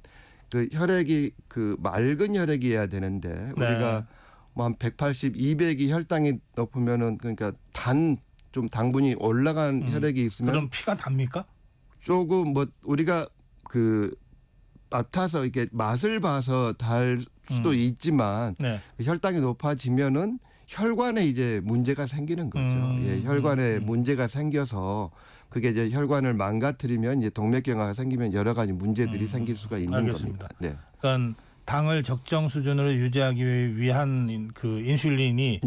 그 혈액이 그 맑은 혈액이어야 되는데 우리가 뭐 한 180, 200이 혈당이 높으면은 그러니까 좀 당분이 올라간 혈액이 있으면 그럼 피가 답니까? 조금 뭐 우리가 그 맡아서 이렇게 맛을 봐서 달 수도 있지만 혈당이 높아지면은 혈관에 이제 문제가 생기는 거죠. 예, 혈관에 문제가 생겨서 그게 이제 혈관을 망가뜨리면 이제 동맥경화가 생기면 여러 가지 문제들이 생길 수가 있는 알겠습니다. 겁니다. 네. 그러니까 당을 적정 수준으로 유지하기 위한 그 인슐린이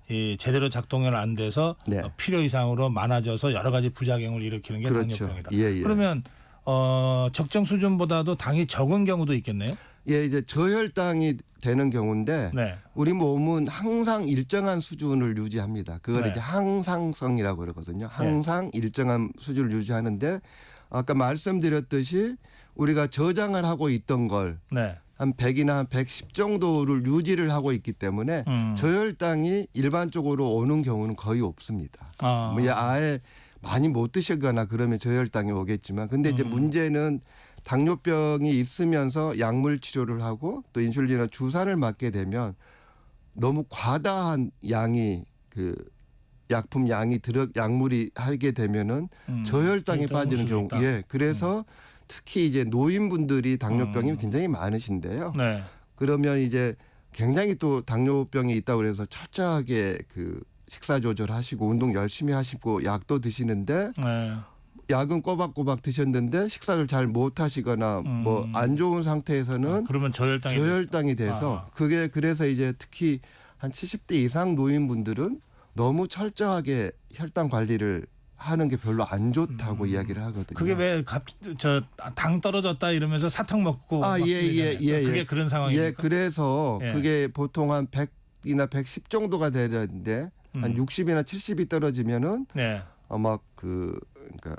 이 제대로 작동이 안 돼서 필요 이상으로 많아져서 여러 가지 부작용을 일으키는 게 당뇨병이다. 그러면 적정 수준보다도 당이 적은 경우도 있겠네요. 예, 이제 저혈당이 되는 경우인데 우리 몸은 항상 일정한 수준을 유지합니다. 그걸 이제 항상성이라고 그러거든요. 항상 일정한 수준을 유지하는데 아까 말씀드렸듯이 우리가 저장을 하고 있던 걸 한 100이나 한 110 정도를 유지를 하고 있기 때문에 저혈당이 일반적으로 오는 경우는 거의 없습니다. 뭐 아예 많이 못 드시거나 그러면 저혈당이 오겠지만 근데 이제 문제는 당뇨병이 있으면서 약물 치료를 하고 또 인슐린이나 주사를 맞게 되면 너무 과다한 양이 그 약품 양이 약물이 하게 되면은 저혈당에 빠지는 경우. 예. 그래서 특히 이제 노인분들이 당뇨병이 굉장히 많으신데요. 네. 그러면 이제 굉장히 또 당뇨병이 있다고 그래서 철저하게 그 식사 조절하시고 운동 열심히 하시고 약도 드시는데 네. 약은 꼬박꼬박 드셨는데 식사를 잘 못 하시거나 뭐 안 좋은 상태에서는 그러면 저혈당이 돼서 그게 그래서 이제 특히 한 70대 이상 노인분들은 너무 철저하게 혈당 관리를 하는 게 별로 안 좋다고 이야기를 하거든요. 그게 왜 당 떨어졌다 이러면서 사탕 먹고 그게 그런 상황입니까? 예, 그래서 예. 그게 보통 한 100이나 110 정도가 되는데 한 60이나 70이 떨어지면은 네. 아마 그러니까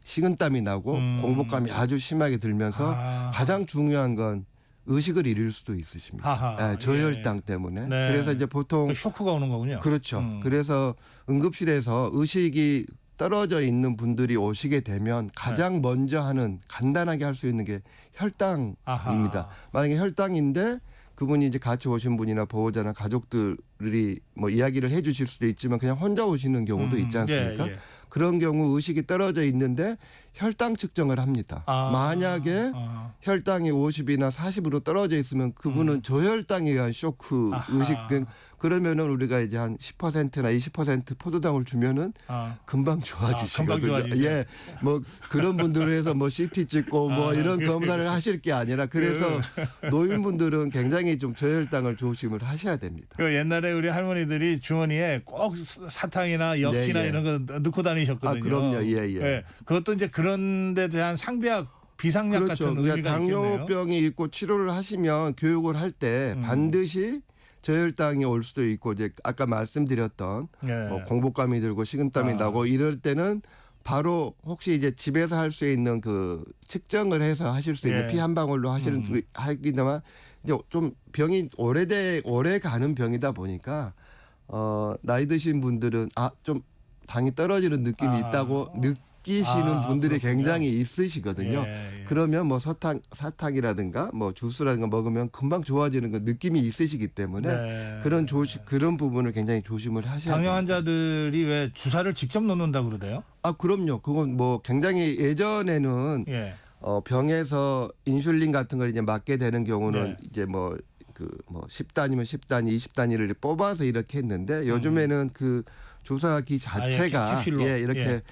식은땀이 나고 공복감이 아주 심하게 들면서 가장 중요한 건 의식을 잃을 수도 있으십니다. 네, 저혈당 때문에. 네. 그래서 이제 보통 쇼크가 오는 거군요. 그렇죠. 그래서 응급실에서 의식이 떨어져 있는 분들이 오시게 되면 가장 먼저 하는 간단하게 할 수 있는 게 혈당입니다. 만약에 혈당인데 그분이 이제 같이 오신 분이나 보호자나 가족들이 뭐 이야기를 해 주실 수도 있지만 그냥 혼자 오시는 경우도 있지 않습니까? 예. 그런 경우 의식이 떨어져 있는데 혈당 측정을 합니다. 만약에 혈당이 50이나 40으로 떨어져 있으면 그분은 저혈당에 의한 쇼크 의식 그러면은 우리가 이제 한 10%나 20% 포도당을 주면은 금방 좋아지시거든요. 금방 좋아지세요. 예, 뭐 그런 분들을 해서 뭐 CT 찍고 뭐 이런 검사를 하실 게 아니라 그래서 노인분들은 굉장히 좀 저혈당을 조심을 하셔야 됩니다. 그 옛날에 우리 할머니들이 주머니에 꼭 사탕이나 엽시나 네, 예. 이런 거 넣고 다니셨거든요. 그럼요. 예, 예. 네, 그것도 이제 그런 데 대한 상비약 비상약 그렇죠. 같은 의미가 당뇨병이 있겠네요. 있고 치료를 하시면 교육을 할 때 반드시 저혈당이 올 수도 있고 이제 아까 말씀드렸던 네. 뭐 공복감이 들고 식은땀이 나고 이럴 때는 바로 혹시 이제 집에서 할 수 있는 그 측정을 해서 하실 수 있는 피 한 방울로 하기만 이제 좀 병이 오래 가는 병이다 보니까 나이 드신 분들은 좀 당이 떨어지는 느낌이 있다고 느끼시는 분들이 그렇군요. 굉장히 있으시거든요. 예. 그러면 뭐 사탕이라든가 뭐 주스라든가 먹으면 금방 좋아지는 그 느낌이 있으시기 때문에 네. 그런 부분을 굉장히 조심을 하셔야 당뇨 됩니다. 환자들이 왜 주사를 직접 놓는다 그러대요? 그럼요. 그건 뭐 굉장히 예전에는 예. 병에서 인슐린 같은 걸 이제 맞게 되는 경우는 네. 이제 뭐 10단이면 10단위, 20단위를 뽑아서 이렇게 했는데 요즘에는 그 주사기 자체가 캡슐로. 이렇게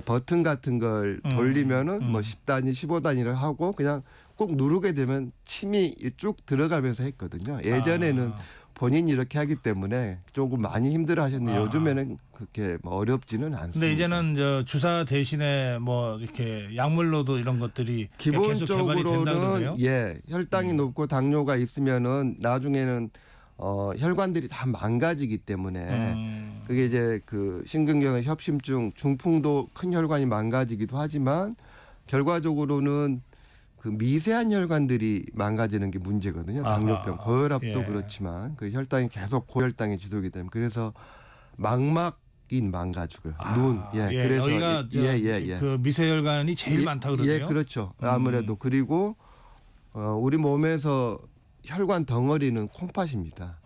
버튼 같은 걸 돌리면은 뭐 10단위, 15단위를 하고 그냥 꼭 누르게 되면 침이 쭉 들어가면서 했거든요. 예전에는 본인이 이렇게 하기 때문에 조금 많이 힘들어 하셨는데 요즘에는 그렇게 뭐 어렵지는 않습니다. 근데 이제는 주사 대신에 뭐 이렇게 약물로도 이런 것들이 계속 개발이 된다 그러네요. 기본적으로는 혈당이 높고 당뇨가 있으면은 나중에는 혈관들이 다 망가지기 때문에 그게 이제 그 심근경색 협심증 중풍도 큰 혈관이 망가지기도 하지만 결과적으로는 그 미세한 혈관들이 망가지는 게 문제거든요. 당뇨병, 고혈압도 그렇지만 그 혈당이 계속 고혈당에 지도하게 되면 그래서 망막이 망가지고요. 눈. 그래서 여기가 그 미세혈관이 제일 많다 그러네요. 예, 그렇죠. 아무래도 그리고 우리 몸에서 혈관 덩어리는 콩팥입니다.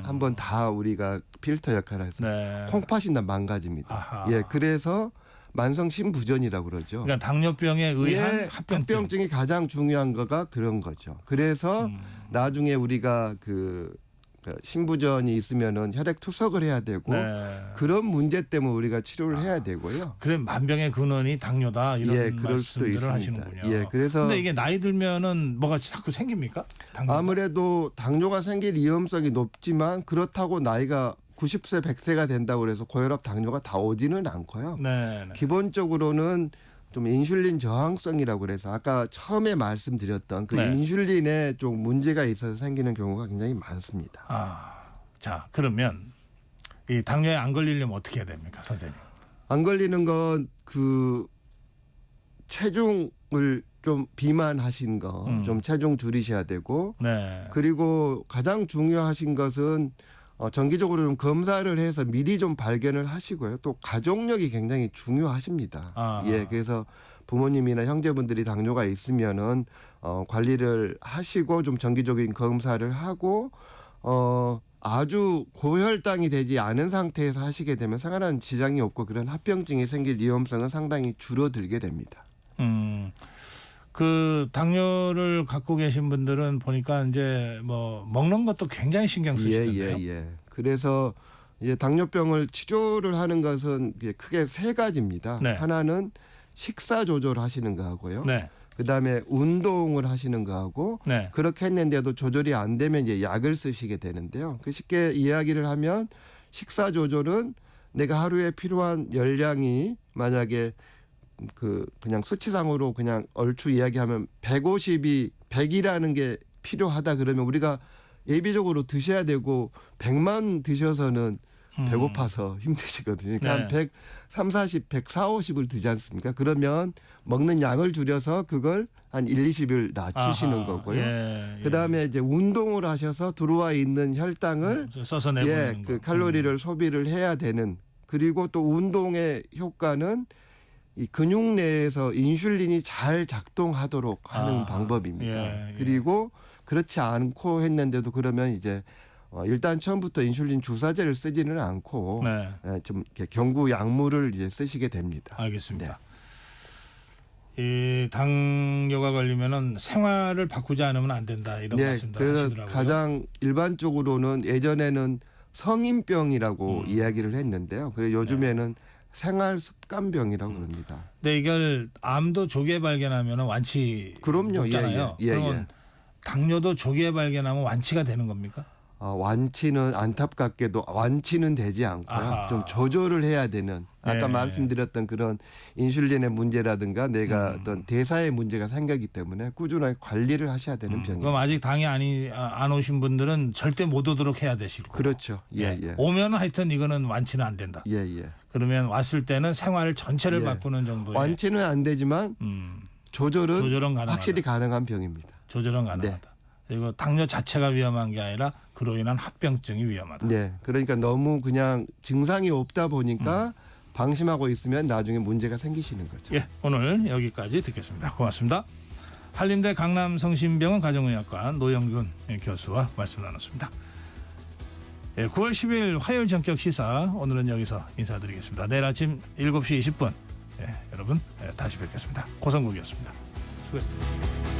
한번 다 우리가 필터 역할을 해서 콩팥이 다 망가집니다. 그래서 만성 심부전이라고 그러죠. 그러니까 당뇨병에 의한 합병증이 가장 중요한 거가 그런 거죠. 그래서 나중에 우리가 그 심부전이 있으면은 혈액 투석을 해야 되고 그런 문제 때문에 우리가 치료를 해야 되고요. 그래 만병의 근원이 당뇨다 이런 그럴 수도 말씀들을 있습니다. 하시는군요. 그래서 근데 이게 나이 들면은 뭐가 자꾸 생깁니까? 당뇨가? 아무래도 당뇨가 생길 위험성이 높지만 그렇다고 나이가 90세, 100세가 된다고 해서 고혈압, 당뇨가 다 오지는 않고요. 기본적으로는 좀 인슐린 저항성이라고 그래서 아까 처음에 말씀드렸던 그 인슐린에 좀 문제가 있어서 생기는 경우가 굉장히 많습니다. 자, 그러면 이 당뇨에 안 걸리려면 어떻게 해야 됩니까, 선생님? 안 걸리는 건 그 체중을 좀 비만하신 거 좀 체중 줄이셔야 되고 그리고 가장 중요하신 것은 정기적으로 좀 검사를 해서 미리 좀 발견을 하시고요. 또 가족력이 굉장히 중요하십니다. 그래서 부모님이나 형제분들이 당뇨가 있으면은 관리를 하시고 좀 정기적인 검사를 하고 아주 고혈당이 되지 않은 상태에서 하시게 되면 생활하는 지장이 없고 그런 합병증이 생길 위험성은 상당히 줄어들게 됩니다. 그 당뇨를 갖고 계신 분들은 보니까 이제 뭐 먹는 것도 굉장히 신경 쓰시던데요. 예. 그래서 이제 당뇨병을 치료를 하는 것은 크게 세 가지입니다. 네. 하나는 식사 조절하시는 거하고요. 네. 그다음에 운동을 하시는 거하고 네. 그렇게 했는데도 조절이 안 되면 이제 약을 쓰시게 되는데요. 그 쉽게 이야기를 하면 식사 조절은 내가 하루에 필요한 열량이 만약에 그냥 수치상으로 그냥 얼추 이야기하면 150이 100이라는 게 필요하다 그러면 우리가 예비적으로 드셔야 되고 100만 드셔서는 배고파서 힘드시거든요. 그러니까 한 130, 40, 140을 드지 않습니까? 그러면 먹는 양을 줄여서 그걸 한 1, 20을 낮추시는 거고요. 그다음에 이제 운동을 하셔서 들어와 있는 혈당을 써서 내보내는 그 칼로리를 소비를 해야 되는 그리고 또 운동의 효과는 이 근육 내에서 인슐린이 잘 작동하도록 하는 방법입니다. 그리고 그렇지 않고 했는데도 그러면 이제 일단 처음부터 인슐린 주사제를 쓰지는 않고 좀 이렇게 경구 약물을 이제 쓰시게 됩니다. 알겠습니다. 이 당뇨가 걸리면은 생활을 바꾸지 않으면 안 된다 이런 말씀도 그래서 하시더라고요. 가장 일반적으로는 예전에는 성인병이라고 이야기를 했는데요. 그리고 요즘에는 생활 습관병이라고 그럽니다. 근데 이걸 암도 조기에 발견하면 완치 그럼요. 없잖아요. 그러면 당뇨도 조기에 발견하면 완치가 되는 겁니까? 완치는 안타깝게도 완치는 되지 않고요. 좀 조절을 해야 되는 아까 말씀드렸던 그런 인슐린의 문제라든가 내가 어떤 대사의 문제가 생기기 때문에 꾸준하게 관리를 하셔야 되는 병입니다. 그럼 아직 당이 안 오신 분들은 절대 못 오도록 해야 되시고. 그렇죠. 오면 하여튼 이거는 완치는 안 된다. 그러면 왔을 때는 생활 전체를 바꾸는 정도의 완치는 안 되지만 조절은 가능하다. 확실히 가능한 병입니다. 조절은 가능하다. 그리고 당뇨 자체가 위험한 게 아니라 그로 인한 합병증이 위험하다. 그러니까 너무 그냥 증상이 없다 보니까 방심하고 있으면 나중에 문제가 생기시는 거죠. 오늘 여기까지 듣겠습니다. 고맙습니다. 한림대 강남성심병원 가정의학과 노영균 교수와 말씀 나눴습니다. 9월 10일 화요일 전격 시사 오늘은 여기서 인사드리겠습니다. 내일 아침 7시 20분 여러분 다시 뵙겠습니다. 고성국이었습니다. 수고했습니다.